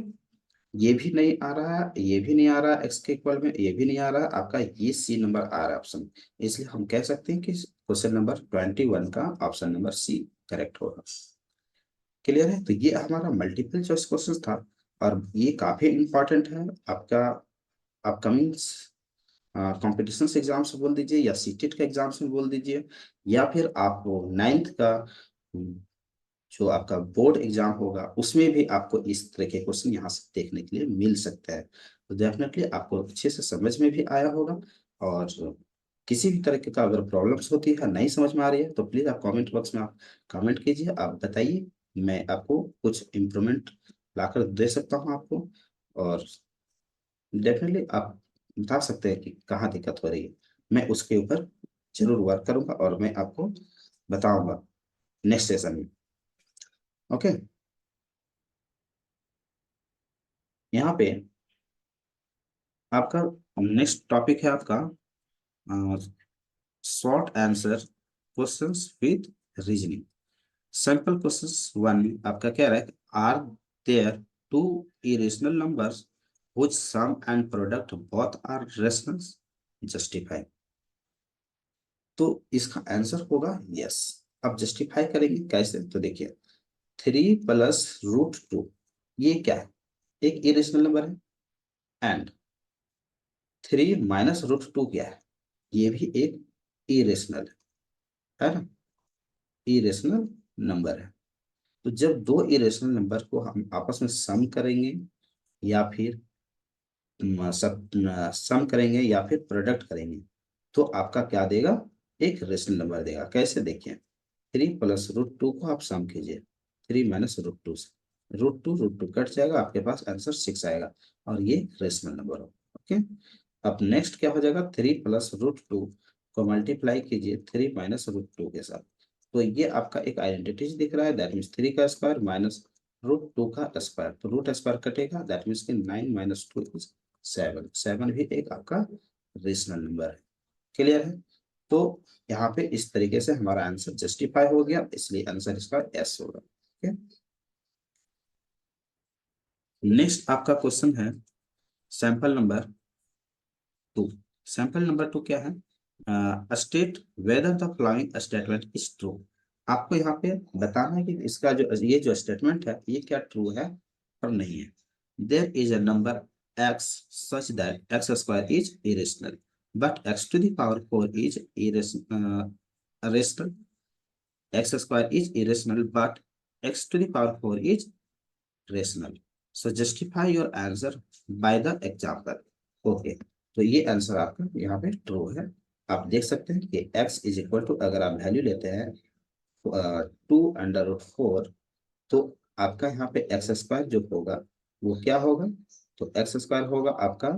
ये भी नहीं आ रहा है, ये भी नहीं आ रहा एक्स के इक्वल में, ये भी नहीं आ रहा है, आपका ये सी नंबर आ रहा है ऑप्शन। इसलिए हम कह सकते हैं कि क्वेश्चन नंबर 21 का ऑप्शन नंबर सी करेक्ट होगा। क्लियर है, तो ये हमारा मल्टीपल चॉइस क्वेश्चन था, और ये काफी इंपॉर्टेंट है आपका अपकमिंग कॉम्पिटिशन एग्जाम्स बोल दीजिए, या सीटेट के एग्जाम्स में बोल दीजिए, या फिर आप 9th का जो आपका बोर्ड एग्जाम होगा उसमें भी आपको इस तरह के क्वेश्चन यहाँ से देखने के लिए मिल सकता है। तो डेफिनेटली आपको अच्छे से समझ में भी आया होगा, और किसी भी तरह का अगर प्रॉब्लम्स होती है, नहीं समझ में आ रही है, तो प्लीज आप कमेंट बॉक्स में आप कमेंट कीजिए, आप बताइए, मैं आपको कुछ इम्प्रूवमेंट लाकर दे सकता हूँ आपको। और डेफिनेटली आप बता सकते हैं कि कहाँ दिक्कत हो रही है, मैं उसके ऊपर जरूर वर्क करूंगा और मैं आपको बताऊंगा नेक्स्ट सेशन में। ओके, यहाँ पे आपका नेक्स्ट टॉपिक है आपका short answer questions with reasoning. Simple questions one में आपका क्या रहा है, are there two irrational numbers which sum and product both are rational, justify. तो इसका आंसर होगा यस। अब जस्टिफाई करेंगे कैसे, तो देखिए 3 + √2 ये क्या है, एक इरेशनल नंबर है, एंड 3 - √2 क्या है, ये भी एक इरेशनल है ना, इरेशनल नंबर है। तो जब दो इरेशनल नंबर को हम आपस में सम करेंगे, या फिर सब सम करेंगे, या फिर प्रोडक्ट करेंगे, तो आपका क्या देगा, एक रेशनल नंबर देगा। कैसे, देखिए 3 + √2 को आप सम कीजिए, 3 - √2 से √2 कट जाएगा, आपके पास आंसर 6 आएगा, और ये रेशनल नंबर हो। ओके, अब नेक्स्ट क्या हो जाएगा, 3 + √2 को मल्टीप्लाई कीजिए 3 - √2 के साथ, तो ये आपका एक आइडेंटिटी दिख रहा है, दैट मीन्स 3 का स्क्वायर माइनस √2 का स्क्वायर, तो रूट स्क्वायर कटेगा, दैट मीन्स कि 9 - 2 इज 7, 7 भी एक आपका रेशनल नंबर है। क्लियर है, तो यहाँ पे इस तरीके से हमारा आंसर जस्टिफाई हो गया, इसलिए आंसर इसका एस होगा। ओके, नेक्स्ट आपका क्वेश्चन है सैंपल नंबर 2। सैंपल नंबर 2 क्या है, state whether the following statement is true. आपको यहाँ पे बताना है कि इसका जो ये जो स्टेटमेंट है ये क्या ट्रू है और नहीं है। There is a number x such that x² is irrational but x⁴ is irrational, x² is irrational but x⁴ is rational, so justify your answer by the example। Okay, तो ये answer आपका यहाँ पे true है। आप देख सकते हैं कि x अगर आप वैल्यू लेते हैं 2√4, तो आपका यहाँ पे x² जो होगा वो क्या होगा, तो x² होगा आपका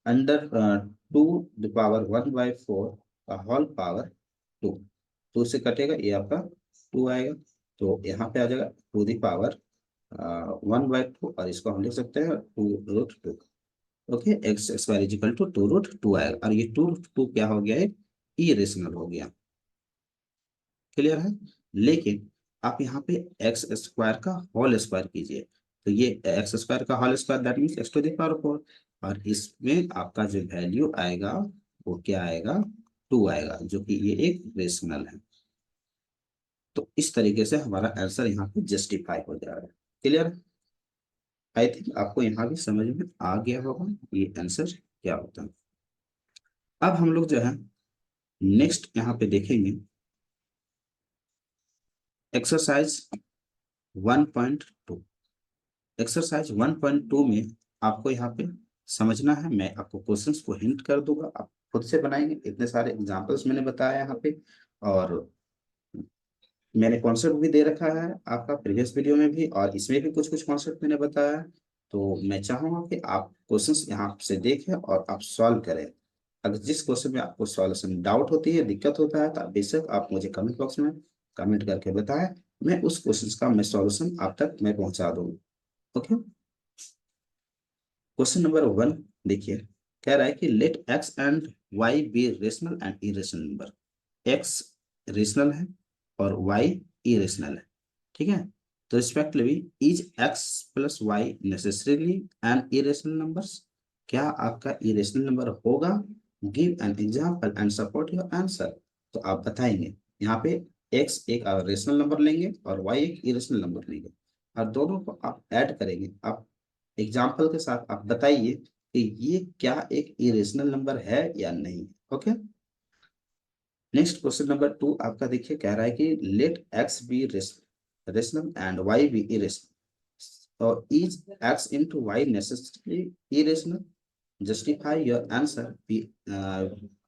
अंडर 2 द पावर 1/4 का होल पावर 2। 2 से कटेगा, ये आपका 2 आएगा। तो यहाँ पे आ जाएगा टू द पावर 1/2, और इसको हम लिख सकते हैं 2√2। Okay, x square is equal to 2√2 आएगा, और ये 2√2 क्या हो गया, एक इरेशनल हो गया। क्लियर है? लेकिन आप यहाँ पे एक्स स्क्वायर का होल स्क्वायर कीजिए, तो ये एक्स स्क्वायर का whole square that means x to the power 4, और इसमें आपका जो वैल्यू आएगा वो क्या आएगा, 2 आएगा, जो कि ये एक रेशनल है। तो इस तरीके से हमारा आंसर यहाँ पे जस्टिफाई हो जा रहा है। क्लियर? आई थिंक आपको यहाँ भी समझ में आ गया होगा ये आंसर क्या होता है। अब हम लोग जो है नेक्स्ट यहाँ पे देखेंगे एक्सरसाइज 1.2। एक्सरसाइज 1.2 में आपको यहाँ पे समझना है, मैं आपको क्वेश्चंस को हिंट कर दूंगा, आप खुद से बनाएंगे। इतने सारे एग्जांपल्स मैंने बताया यहाँ पे, और मैंने कॉन्सेप्ट भी दे रखा है आपका प्रीवियस वीडियो में भी, और इसमें भी कुछ कुछ कॉन्सेप्ट मैंने बताया है। तो मैं चाहूंगा कि आप क्वेश्चंस यहाँ से देखें और आप सॉल्व करें। अगर जिस क्वेश्चन में आपको सॉल्यूशन डाउट होती है, दिक्कत होता है, तो बेशक आप मुझे कमेंट बॉक्स में कमेंट करके बताएं, मैं उस क्वेश्चन का मैं सॉल्यूशन आप तक मैं पहुंचा दूंगा। ओके, क्वेश्चन नंबर 1 देखिए, कह रहा है कि let x and y be rational and irrational number. X rational है और वाई इरेशनल है, ठीक है? तो respectively is x plus y necessarily an irrational numbers. क्या आपका इरेशनल नंबर होगा? Give an example and support your answer. तो आप बताएंगे यहाँ पे एक्स एक रेशनल नंबर लेंगे और वाई एक इरेशनल नंबर लेंगे, और दोनों को आप ऐड करेंगे। आप एग्जाम्पल के साथ आप बताइए कि ये क्या एक इरेशनल नंबर है या नहीं। ओके, नेक्स्ट क्वेश्चन नंबर 2 आपका देखिए, कह रहा है कि let x be rational and y be irrational, और is x into y necessary irrational. Justify your answer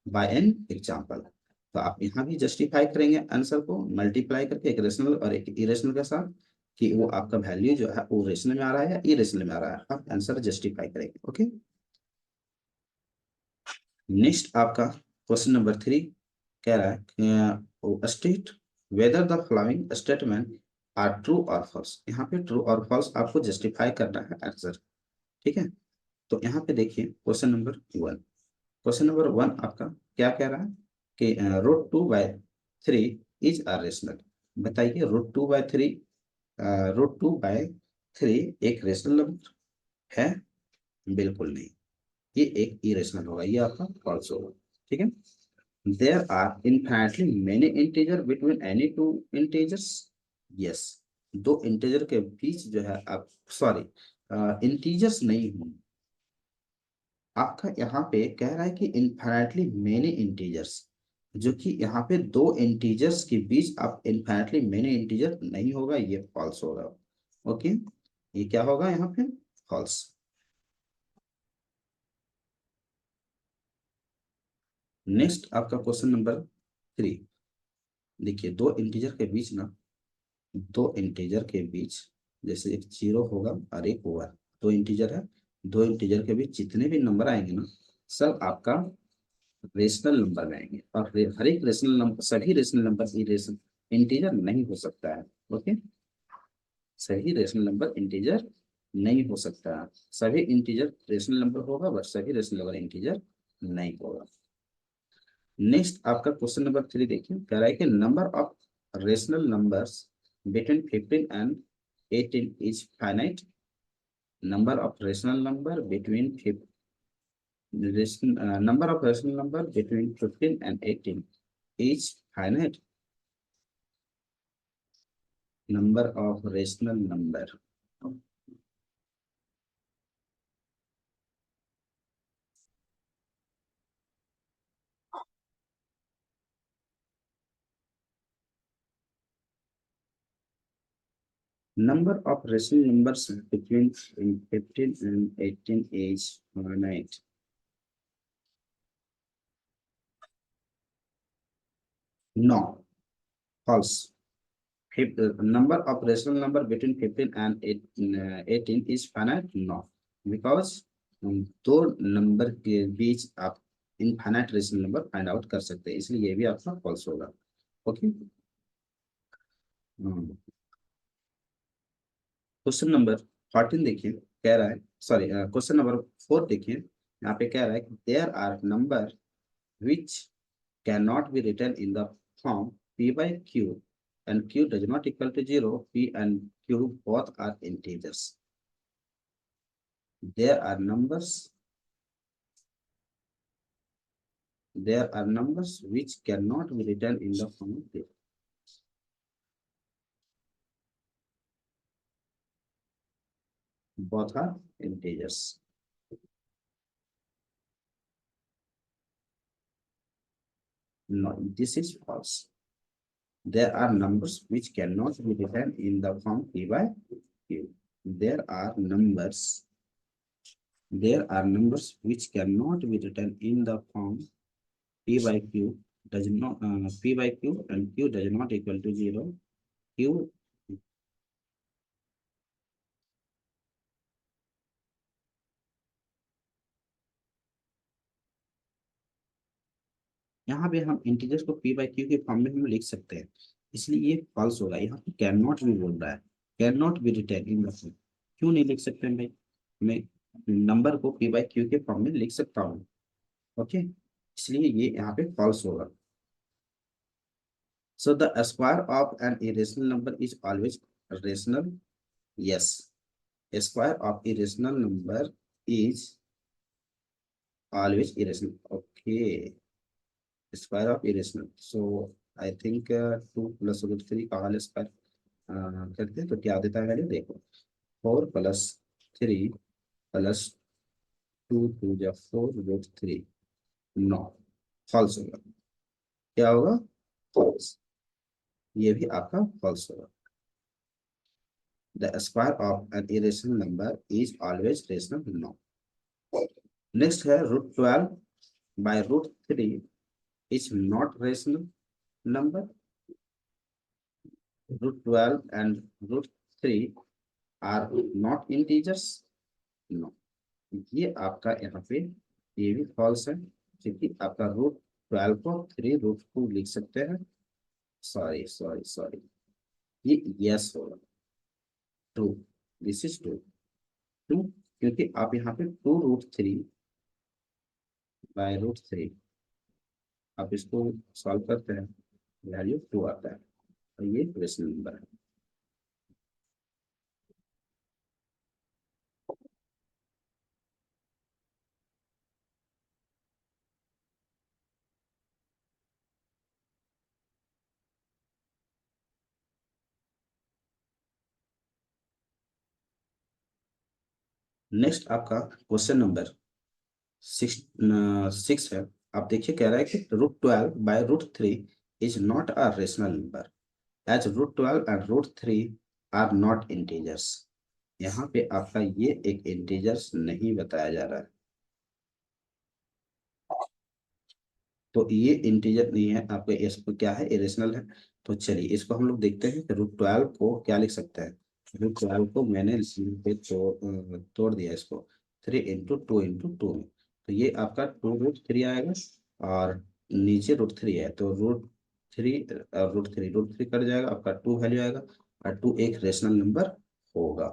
by an example. तो आप यहाँ भी जस्टिफाई करेंगे आंसर को मल्टीप्लाई करके एक रेशनल और एक इरेशनल के साथ, कि वो आपका वैल्यू जो है वो रेशनल में आ रहा है या इरेशनल में आ रहा है, आप आंसर जस्टिफाई करेंगे। ओके, नेक्स्ट आपका क्वेश्चन नंबर 3 कह रहा है state whether the following statement are true और फॉल्स। यहाँ पे ट्रू और फॉल्स आपको जस्टिफाई करना है आंसर, ठीक है? तो यहाँ पे देखिए क्वेश्चन नंबर 1, क्वेश्चन नंबर 1 आपका क्या कह रहा है कि √2/3 इज अ रेशनल। बताइए √2/3, √2/3 एक रेशनल नंबर है? बिल्कुल नहीं, ये एक इरेशनल होगा, ये आपका फॉल्स होगा, ठीक है? There are infinitely many integer between any two integers. Yes, दो इंटीजर के बीच जो है आप सॉरी इंटीजर्स नहीं होंगे। आपका यहाँ पे कह रहा है कि इनफाइनाइटली मेनी इंटीजर्स, जो कि यहाँ पे दो इंटीजर्स के बीच आप इनफाइनाइटली मेनी इंटीजर नहीं होगा, ये फॉल्स होगा। ओके, ये क्या होगा यहाँ पे? फॉल्स। नेक्स्ट आपका क्वेश्चन नंबर 3 देखिए, दो इंटीजर के बीच ना, दो इंटीजर के बीच जैसे एक जीरो होगा और एक वन, दो इंटीजर है, दो इंटीजर के बीच जितने भी नंबर आएंगे ना, सब आपका रेशनल नंबर में आएंगे, और हर एक रेशनल नंबर, सभी रेशनल नंबर रेशनल इंटीजर नहीं हो सकता है। ओके, सभी रेशनल नंबर इंटीजर नहीं हो सकता है, सभी इंटीजर रेशनल नंबर होगा बट सभी रेशनल नंबर इंटीजर नहीं होगा। नेक्स्ट आपका क्वेश्चन नंबर 3 देखिए, कह रहा है कि number of rational numbers between 15 and 18 is finite. Number of rational number between number of rational number between 15 and 18 is finite. Number of rational number, number of rational numbers between 15 and 18 is finite. No, false. Number of rational number between 15 and 18 is finite? No, because दो number के बीच आप infinite rational number find out कर सकते हैं, इसलिए ये भी आपका फॉल्स होगा। ओके। क्वेश्चन नंबर 14 देखिए, कह रहा है, सॉरी क्वेश्चन नंबर 4 देखिए, यहाँ पे कह रहा है कि there are number which can not be written in the form p by q and q does not equal to 0, p and q both are integers. There are numbers, there are numbers which cannot be written in the form of p. Both are integers. No, this is false. There are numbers which cannot be written in the form p by q. There are numbers, there are numbers which cannot be written in the form p by q does not p by q and q does not equal to 0. q, यहाँ पे हम integers को p by q के form में हम लिख सकते हैं, इसलिए ये फॉल्स होगा। यहाँ पे कैन नॉट भी बोल रहा है, can not be written in the form, क्यों नहीं लिख सकते हैं भाई? मैं नंबर को p by q के फॉर्म में लिख सकता हूँ। ओके, इसलिए ये यहाँ पे फॉल्स होगा। So the square of an irrational number is always rational. Yes, a square of irrational number is always irrational. Okay, square of irrational. So I think 2 plus root 3 का वाले स्क्वायर करते हैं तो क्या देता है वैल्यू, देखो 4 plus 3 plus 2 2 जा 4 root 3, नो, फॉल्स होगा। क्या होगा? फॉल्स। ये भी आपका फॉल्स होगा। The square of an irrational number is always rational. No. Next है root 12 by root 3 is not rational number. Root 12 and root 3 are not integers. No. ये आपका यहाँ पे ये भी false है, क्योंकि आपका root 12 को 3 root 2 लिख सकते हैं। सॉरी, ये yes होगा, 2, this is 2, 2, क्योंकि आप यहाँ पे 2 root 3 by root 3 आप इसको सॉल्व करते हैं, वैल्यू 2 आता है, और ये रेशनल नंबर है। नेक्स्ट आपका क्वेश्चन नंबर 6 है। आप देखिए, कह रहा है कि √12 by √3 is not a rational number as √12 and √3 are not integers. यहाँ पे आपका ये एक इंटीजर्स नहीं बताया जा रहा है, तो ये इंटीजर नहीं है आपका, इसको क्या है, इरेशनल है। तो चलिए इसको हम लोग देखते हैं कि √12 को क्या लिख सकते हैं। √12 को मैंने पे तोड़ दिया इसको, 3 इंटू 2 इंटू 2 में, तो ये आपका 2√3 आएगा, और नीचे √3 है तो √3 कट जाएगा, आपका 2 वैल्यू आएगा, और 2 एक रेशनल नंबर होगा।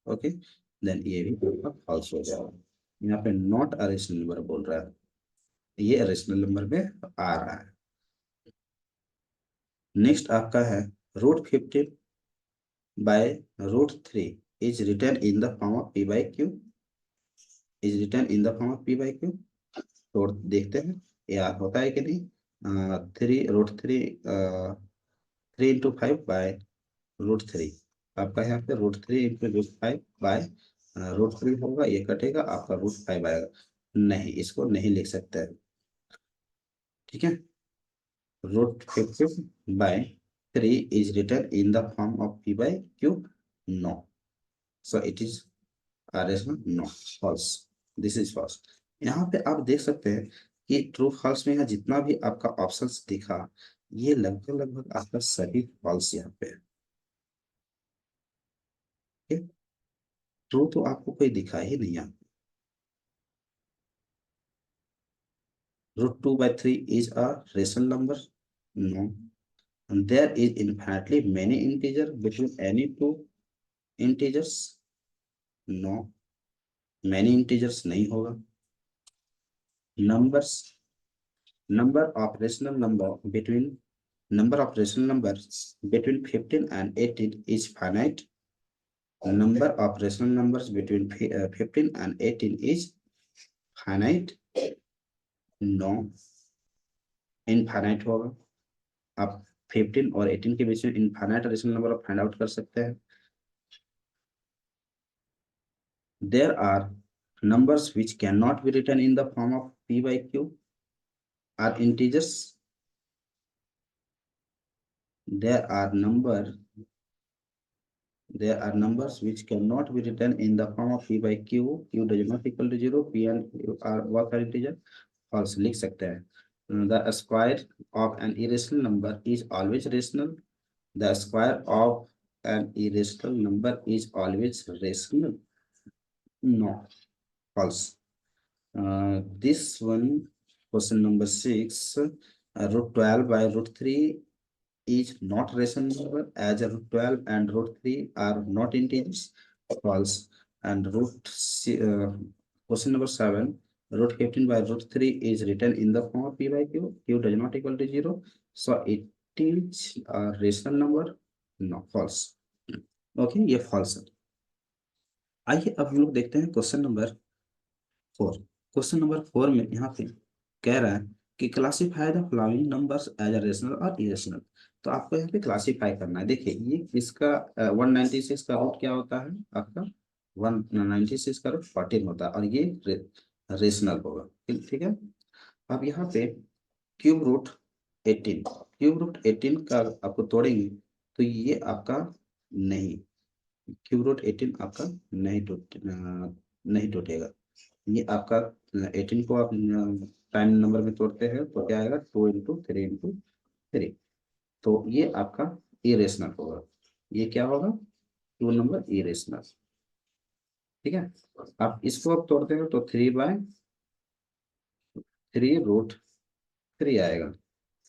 ओके, देन ये भी आपका फॉल्स हो जाएगा। यहाँ पे नॉट अ रेशनल नंबर बोल रहा है, ये रेशनल नंबर में आ रहा है। नेक्स्ट आपका है √15 by √3 is return in the form of p by q, is return in the form of p by q। तो देखते हैं यार होता है कि नहीं। 3 √3 आपका यहाँ पे √3 इंटू √5 बाय √3 होगा, ये कटेगा, आपका √5 आएगा। नहीं, इसको नहीं लिख सकते हैं, ठीक है। √15 by 3 is written in the form of p by q. No. So it is rational. No. False. This is false. यहाँ पे आप देख सकते हैं कि ट्रू फॉल्स में यहाँ जितना भी आपका ऑप्शंस दिखा, ये लगभग लगभग आपका सभी फॉल्स यहाँ पे है। ट्रू तो आपको कोई दिखा ही नहीं यहाँ। √2 by 3 is a rational number. No. there is infinitely many integer between any two integers? No, many integers नहीं होगा. Numbers, number of rational numbers between 15 and 18 is finite. Number of rational numbers between 15 and 18 is finite. No, infinite होगा. आप 15 और 18 के बीच में infinite rational number आप find out कर सकते हैं. There are numbers which cannot be written in the form of p by q are integers. There are numbers which cannot be written in the form of p by q. Q does not equal to 0. P and q are what are integer? False लिख सकते हैं. The square of an irrational number is always rational. The square of an irrational number is always rational. No, false. This one, question number 6, root 12 by root 3 is not rational number, as root 12 and root 3 are not integers. False. And question number 7, root 15 by root 3 is written in the form of p by q. Q does not equal to 0. So it is a rational number. No, false. Okay, ये false है. आइए अब हम लोग देखते हैं question number 4. Question number 4 में यहाँ पे कह रहा है कि classify the following numbers as a rational और इरेशनल. तो आपको यहाँ पे क्लासीफाई करना है. देखिए, ये इसका 196 का रूट क्या होता है आपका? 196 का रूट 14 होता है और ये रेशनल होगा. ठीक है. अब यहाँ पे क्यूब रूट 18 का आपको तोड़ेंगे तो ये आपका नहीं, क्यूब रूट 18 आपका नहीं टूटेगा. ये आपका 18 को आप प्राइम नंबर में तोड़ते हैं तो क्या आएगा? 2 × 3 × 3. तो ये आपका इरेशनल होगा. ये क्या होगा? 2 नंबर इरेशनल. ठीक है. आप इसको आप तोड़ते हैं तो 3/3 रूट 3 आएगा.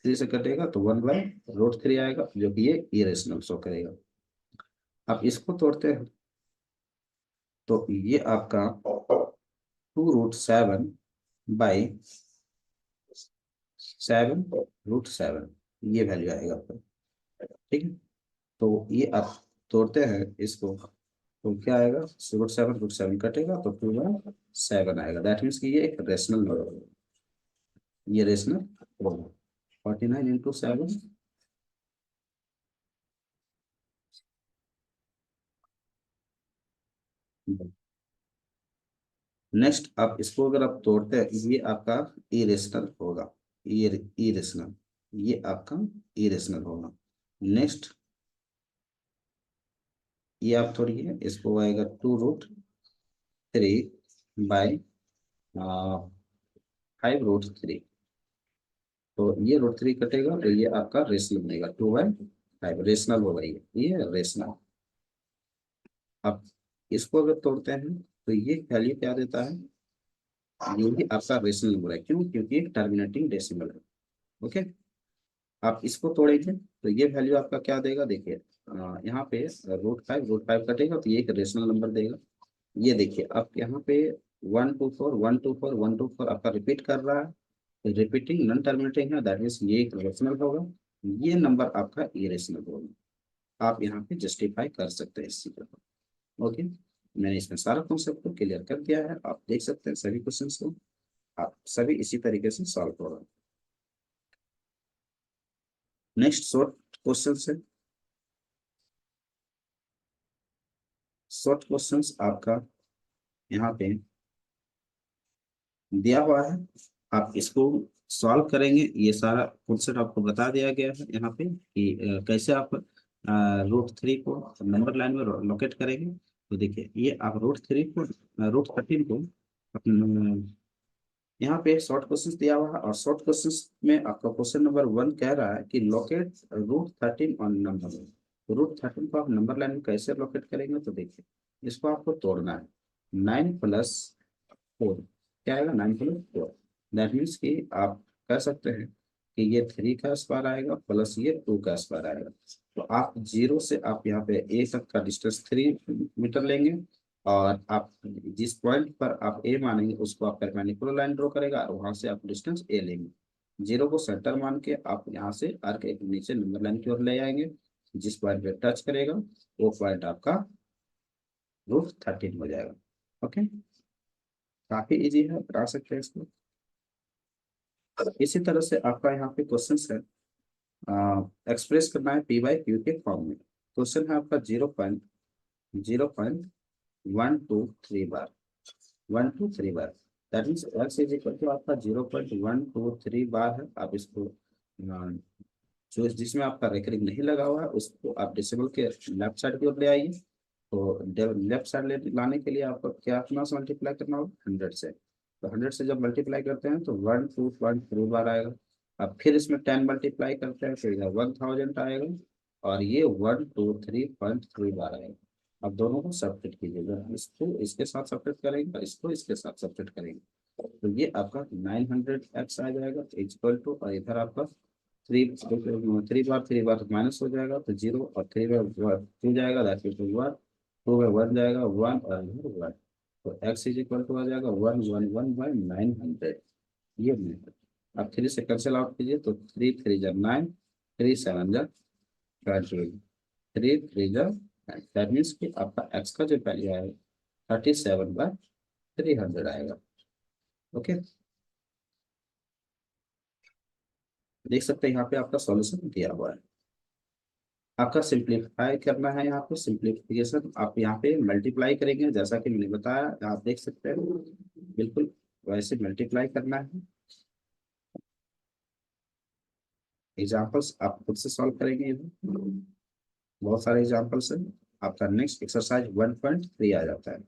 3 से कटेगा तो 1/√3 आएगा, जो कि ये इरेशनल शो करेगा. आप इसको तोड़ते हैं तो ये आपका 2√7/7 ये वैल्यू आएगा आपका. ठीक है. तो ये आप तोड़ते हैं इसको तो क्या आएगा? √7 कटेगा तो 2/7 आएगा. दैट मीन्स कि ये एक रेशनल नंबर होगा. ये रेशनल होगा. 49 × 7. नेक्स्ट आप इसको अगर आप तोड़ते हैं, ये आपका इरेशनल होगा. ये इरेशनल, ये आपका इरेशनल होगा. नेक्स्ट ये आप तोड़िए, इसको आएगा 2√3/5√3. तो ये √3 कटेगा तो ये आपका रेशनल बनेगा. 2/5 रेशनल होगा. ये रेशनल. अब इसको अगर तोड़ते हैं तो ये वैल्यू क्या देता है? ये भी आपका रेशनल नंबर है. क्यों? क्योंकि टर्मिनेटिंग डेसिमल है. ओके. आप इसको तोड़ेंगे तो ये वैल्यू आपका क्या देगा? देखिए, यहाँ पे √5 कटेगा तो ये एक रेशनल नंबर देगा. ये देखिए, आप यहाँ पे 124 124 124 आपका रिपीट कर रहा है. रिपीटिंग नॉन टर्मिनेटिंग है. दैट मीन्स ये एक रेशनल होगा. ये नंबर आपका इरेशनल होगा. आप यहाँ पे जस्टिफाई कर सकते हैं इस चीज को. ओके. मैंने इसमें सारा कॉन्सेप्ट को क्लियर कर दिया है. आप देख सकते हैं सभी क्वेश्चंस को. आप सभी इसी तरीके से सॉल्व हो रहा है. नेक्स्ट शॉर्ट क्वेश्चन है. शॉर्ट क्वेश्चंस आपका यहाँ पे दिया हुआ है. आप इसको सॉल्व करेंगे. ये सारा कॉन्सेप्ट आपको बता दिया गया है यहाँ पे कि कैसे आप √3 को नंबर लाइन में लोकेट करेंगे. तो देखिए, ये आप √13 को यहाँ पे शॉर्ट क्वेश्चन दिया हुआ है और शॉर्ट क्वेश्चन में आपका क्वेश्चन नंबर 1 कह रहा है कि लोकेट √13 ऑन नंबर. √13 को आप नंबर लाइन में कैसे लोकेट करेंगे? तो देखिए, इसको आपको तोड़ना है. 9 + 4 क्या आएगा? 9 + 4. दैट मीन्स कि आप कह सकते हैं कि ये 3 का स्क्वायर आएगा प्लस ये 2 का स्क्वायर आएगा। तो आप 0 से आप यहाँ पे ए तक का डिस्टेंस 3 मीटर लेंगे, और आप जिस पॉइंट पर आप ए मानेंगे उसको आप परपेंडिकुलर लाइन ड्रॉ करेगा और वहां से आप डिस्टेंस ए लेंगे। 0 को सेंटर मान के आप यहाँ से आर्क एक नीचे नंबर लाइन की ओर ले आएंगे, जिस पॉइंट पे टच करेगा वो पॉइंट आपका √13 हो जाएगा। ओके, काफी इजी है, करा सकते हैं इसको। इसी तरह से आपका यहाँ पे क्वेश्चन है, एक्सप्रेस करना है पी बाई क्यू के फॉर्म में। क्वेश्चन है आपका 0.123 bar, 123 bar. That means x is equal to आपका 0.123 बार है। आप इसको जो जिसमें आपका रेकरिंग नहीं लगा हुआ है उसको आप डेसिमल के लेफ्ट साइड की ओर ले आइए। तो लेफ्ट साइड लाने के लिए आपको क्या अपना से मल्टीप्लाई करना होगा 100 से। तो 100 से जब मल्टीप्लाई करते हैं तो 1,2.3 बार आएगा। अब फिर इसमें 10 मल्टीप्लाई करते हैं तो इधर 1000 आएगा, और ये 123.3 बार आएगा। अब दोनों को सब्ट्रैक्ट कीजिएगा, इसको इसके साथ सब्ट्रैक्ट करेंगे और इसको इसके साथ सब्ट्रैक्ट करेंगे, तो ये आपका 900x आ जाएगा इक्वल टू, और इधर आपका 3 बार माइनस हो जाएगा तो 0, और 3 बार 2 जाएगा, दैट इज 1, 2 बार 1 जाएगा 1, और इधर 1। तो x इज इक्वल टू आ जाएगा 111/900। ये मेथड आप 3 से कैंसिल आउट कीजिए तो 3 3 जा 9, 3 7 जा 20, 3 3 जा 9। दैट मीन्स कि आपका x का जो वैल्यू आएगा 37/300 आएगा। ओके, देख सकते हैं यहाँ पे आपका सॉल्यूशन दिया हुआ है। आपका सिंप्लीफाई करना है, यहाँ पे सिंप्लीफिकेशन आप यहाँ पे मल्टीप्लाई करेंगे, जैसा कि मैंने बताया आप देख सकते हैं, बिल्कुल वैसे मल्टीप्लाई करना है। एग्जाम्पल्स आप खुद से सॉल्व करेंगे, ये बहुत सारे एग्जाम्पल्स हैं। आपका नेक्स्ट एक्सरसाइज 1.3 आ जाता है,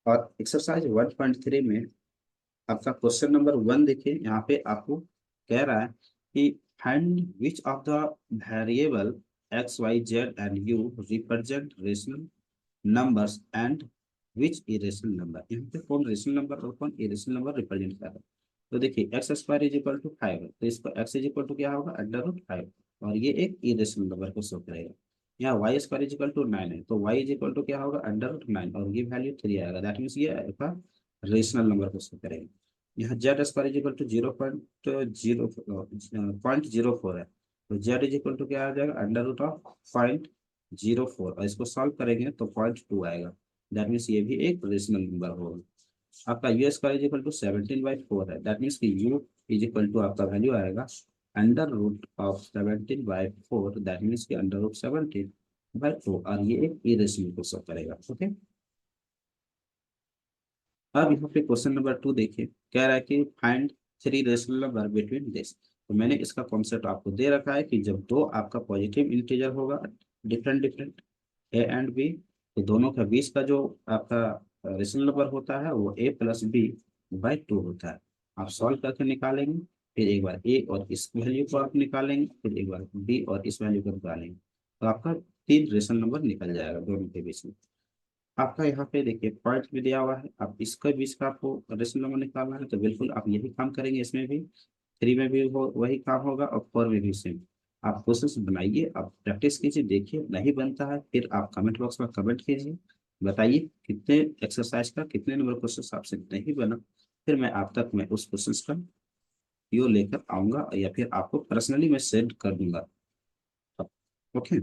और एक्सरसाइज 1.3 में आपका क्वेश्चन नंबर 1 देखिए, यहाँ पे आपको कह रहा है कि find which of the variable x y z and u represent rational numbers and which irrational number. यहाँ पे कौन रेशनल नंबर और कौन इरेशनल नंबर रिप्रेजेंट कर रहा है। तो देखिए x square is equal to 5 है, तो इसको एक्स इज इक्वल टू क्या होगा √5, और ये एक इरेशनल नंबर को शो करेगा। यहाँ y square is equal to 9 है, तो वाई इज इक्वल टू क्या होगा √9, और ये वैल्यू 3 आएगा, दैट मीन्स ये आपका रेशनल नंबर को शो करेगा। यहाँ z square is equal to 0.04 है, तो जेड इज इक्वल टू क्या आ जाएगा √0.04, और इसको सॉल्व करेंगे तो 0.2 आएगा, दैट मीन्स ये भी एक रेशनल नंबर होगा। आपका u square is equal to 17/4 है, दैट मीन्स कि यू इज इक्वल टू आपका वैल्यू आएगा √17/4, दैट मीन्स कि √17/4, और ये एक इरेशनल को शो करेगा। ओके, अब यहाँ पे क्वेश्चन नंबर 2 देखिए, कह रहा है कि find 3 rational number between this. तो मैंने इसका कॉन्सेप्ट आपको दे रखा है कि जब दो आपका पॉजिटिव इंटीजर होगा, different different A and B, तो दोनों का बीच का जो आपका रेशनल नंबर होता है वो a + b/2 होता है। आप सॉल्व करके निकालेंगे, फिर एक बार a और इस वैल्यू को आप निकालेंगे, फिर एक बार b और इस वैल्यू को निकालेंगे, तो आपका 3 रेशनल नंबर निकल जाएगा दोनों के बीच में। आपका यहाँ पे देखिए पॉइंट भी दिया हुआ है, आप इसके बीच का आपको रेशनल नंबर निकालना है, तो बिल्कुल आप यही काम करेंगे, इसमें भी 3 में भी हो वही काम होगा और 4 में भी सेम। आप कोशिश बनाइए, आप प्रैक्टिस कीजिए, देखिए नहीं बनता है फिर आप कमेंट बॉक्स में कमेंट कीजिए, बताइए कितने एक्सरसाइज का कितने नंबर क्वेश्चन आपसे नहीं बना, फिर मैं आप तक मैं उस क्वेश्चन का वीडियो लेकर आऊंगा या फिर आपको पर्सनली मैं सेंड कर दूंगा। ओके,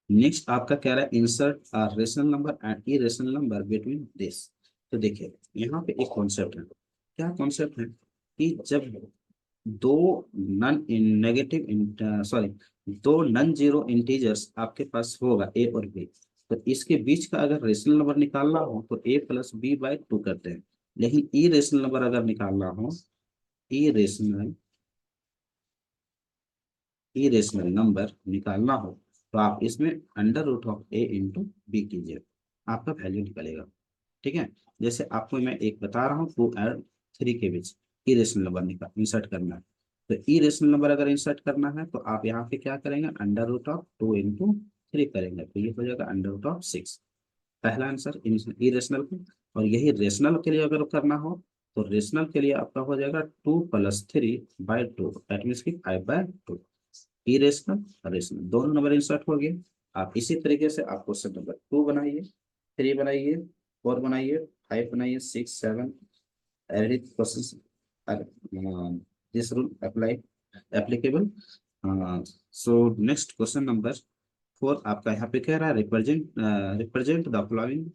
नेक्स्ट आपका कह रहा है insert rational number and irrational number between this. तो देखिए यहाँ पे एक कॉन्सेप्ट है, क्या कॉन्सेप्ट है कि जब दो नन नेगेटिव सॉरी दो नन जीरो इंटीजर्स आपके पास होगा ए और बी, तो इसके बीच का अगर रेशनल नंबर निकालना हो तो a + b/2 करते हैं, लेकिन ई रेशनल नंबर अगर निकालना हो, ई रेशनल इरेशनल नंबर निकालना हो, तो आप इसमें √a/b कीजिए, आपका वैल्यू निकलेगा। ठीक है, जैसे आपको मैं एक बता रहा हूँ 2 और 3 के बीच इरेशनल नंबर निकाल इंसर्ट करना है, तो इरेशनल नंबर अगर इंसर्ट करना है तो आप यहाँ पे क्या करेंगे √2 × 3 करेंगे, तो ये हो जाएगा √6, पहला आंसर इरेशनल को। और यही रेशनल के लिए अगर करना हो तो रेशनल के लिए आपका हो जाएगा 2+3/2, दैट मीन्स की 5/2। इरेशनल रेशनल दोनों नंबर इंसर्ट हो गए। आप इसी तरीके से आप क्वेश्चन नंबर 2 बनाइए, 3 बनाइए, 4 बनाइए, 5 बनाइए, 6, 7 edit question, this rule apply applicable. So next question number 4 आपका यहाँ पे कह रहा है represent the following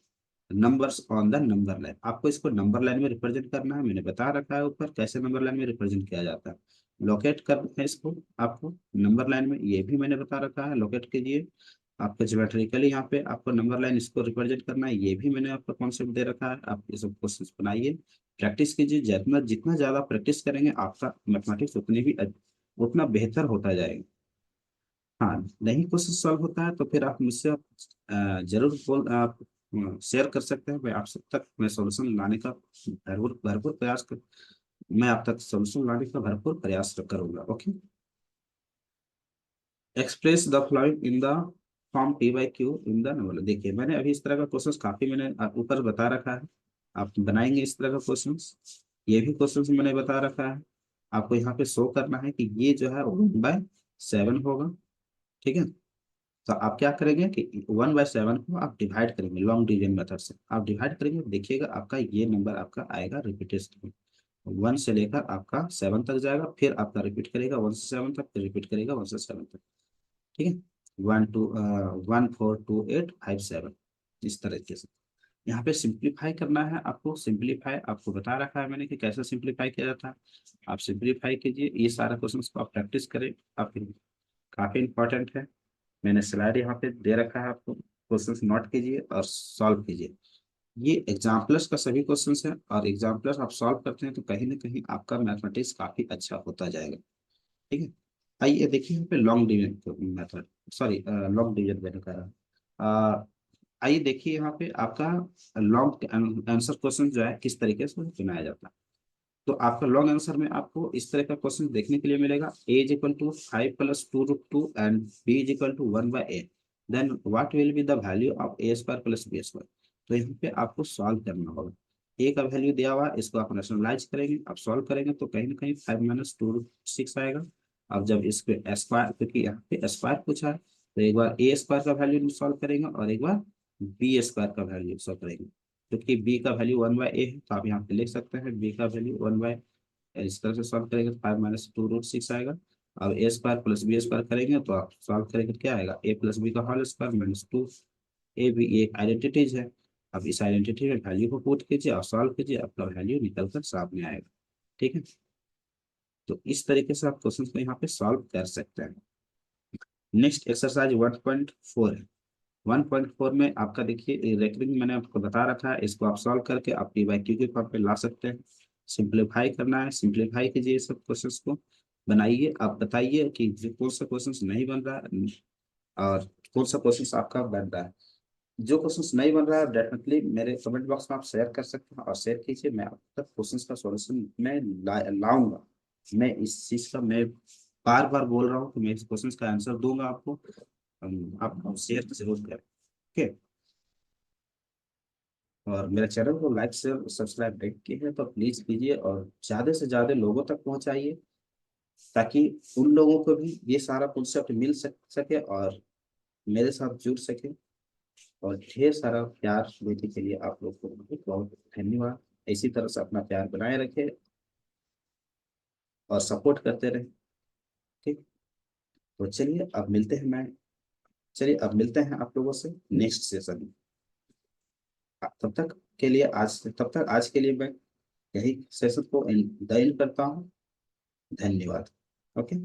numbers on the number line. आपको इसको नंबर लाइन में रिप्रेजेंट करना है, मैंने बता रखा है ऊपर कैसे नंबर लाइन में रिप्रेजेंट किया जाता है। लोकेट करना है इसको आपको नंबर लाइन में, ये भी मैंने बता रखा है, लोकेट कीजिए। आपको ज्योमेट्रिकली यहाँ पे आपको नंबर लाइन इसको रिप्रेजेंट करना है, ये भी मैंने आपको कॉन्सेप्ट दे रखा है। आप ये सब क्वेश्चन बनाइए, प्रैक्टिस कीजिए। जितना जितना ज्यादा प्रैक्टिस करेंगे आपका मैथमेटिक्स उतना बेहतर होता जाएगा। हाँ, नहीं क्वेश्चन सॉल्व होता है तो फिर आप मुझसे जरूर बोल आप शेयर कर सकते हैं। मैं आप सब तक मैं सॉल्यूशन लाने का भरपूर भरपूर प्रयास कर मैं आप तक सॉल्यूशन लाने का भरपूर प्रयास करूंगा। Okay, express the following in the form P/Q in the number. देखिए मैंने अभी इस तरह का क्वेश्चन काफी मैंने ऊपर बता रखा है, आप बनाएंगे इस तरह का क्वेश्चन। ये भी क्वेश्चन मैंने बता रखा है, आपको यहाँ पे शो करना है कि ये जो है 1/7 होगा। ठीक है, तो आप क्या करेंगे कि 1/7 को आप डिवाइड करेंगे लॉन्ग डिवीजन मेथड से। आप डिवाइड करेंगे, देखिएगा आपका ये नंबर आपका आएगा रिपीटेशन, 1 से लेकर आपका 7 तक जाएगा, फिर आपका रिपीट करेगा 1 से 7 तक, फिर रिपीट करेगा 1 से 7 तक। ठीक है, 1 4 2 8 5 7 इस तरीके से। यहाँ पे सिंप्लीफाई करना है आपको। सिंप्लीफाई आपको बता रखा है मैंने कि कैसे सिंप्लीफाई किया जाता है। आप सिंप्लीफाई कीजिए, ये सारा क्वेश्चन को आप प्रैक्टिस करें, आप काफी इंपॉर्टेंट है। मैंने स्लाइड यहाँ पे दे रखा है, आपको क्वेश्चंस नोट कीजिए और सॉल्व कीजिए। ये एग्जाम्पल्स का सभी क्वेश्चंस है, और एग्जाम्पल्स आप सॉल्व करते हैं तो कहीं ना कहीं आपका मैथमेटिक्स काफी अच्छा होता जाएगा। ठीक है, आइए देखिए यहाँ पे long division method, sorry long division मैंने कहा। आइए देखिए यहाँ पे आपका लॉन्ग आंसर क्वेश्चन जो है किस तरीके से बनाया जाता है। तो आपका लॉन्ग आंसर में आपको इस तरह का क्वेश्चन देखने के लिए मिलेगा, a = 5 + 2√2 and b = 1/a, then what will be the value of a² + b²। तो यहाँ पे आपको सॉल्व करना होगा। a का वैल्यू दिया हुआ है, इसको आप रैशनलाइज करेंगे, आप सॉल्व करेंगे तो कहीं ना कहीं 5 - 2√6 आएगा। अब जब इसको स्क्वायर, क्योंकि यहाँ पे स्क्वायर पूछा है, तो एक बार a² का वैल्यू सॉल्व करेंगे और एक बार b² का वैल्यू सॉल्व करेंगे। क्योंकि b का वैल्यू 1/a है, तो आप यहाँ पे लिख सकते हैं b का वैल्यू 1/, इस तरह से सॉल्व करेंगे तो 5 - 2√6 आएगा। अब a² + b² करेंगे तो आप सॉल्व करेंगे तो क्या आएगा, a + b का होल स्क्वायर -2। ए भी एक आइडेंटिटीज है। अब इस आइडेंटिटी में वैल्यू को पुट कीजिए और सॉल्व कीजिए, आपका वैल्यू निकल कर सामने आएगा। ठीक है, तो इस तरीके से आप क्वेश्चन को यहाँ पे सॉल्व कर सकते हैं। नेक्स्ट एक्सरसाइज 1.4 है। 1.4 में आपका देखिए रेकरिंग मैंने आपको बता रखा है, इसको आप सॉल्व करके आप P/Q के फॉर्म पे ला सकते हैं। सिंप्लीफाई करना है, सिंप्लीफाई कीजिए सब क्वेश्चंस को, बनाइए। आप बताइए कि कौन सा क्वेश्चंस नहीं बन रहा है और कौन सा क्वेश्चंस आपका बन रहा है। जो क्वेश्चंस नहीं बन रहा है डेफिनेटली मेरे कमेंट बॉक्स में आप शेयर कर सकते हैं, और शेयर कीजिए। मैं आप तक क्वेश्चंस का सॉल्यूशन मैं लाऊंगा। मैं इस चीज का मैं बार बार बोल रहा हूँ कि मैं इस क्वेश्चंस का आंसर दूंगा आपको। आप शेयर जरूर करें। ओके, और मेरे चैनल को लाइक शेयर सब्सक्राइब नहीं किए हैं तो प्लीज कीजिए, और ज्यादा से ज्यादा लोगों तक पहुंचाइए, ताकि उन लोगों को भी ये सारा कॉन्सेप्ट मिल सके और मेरे साथ जुड़ सके। और ढेर सारा प्यार देने के लिए आप लोग को बहुत बहुत धन्यवाद। इसी तरह से अपना प्यार बनाए रखें और सपोर्ट करते रहें। ठीक, तो चलिए अब मिलते हैं आप लोगों से नेक्स्ट सेशन में। तब तक आज के लिए मैं यही सेशन को द एंड करता हूँ। धन्यवाद। ओके।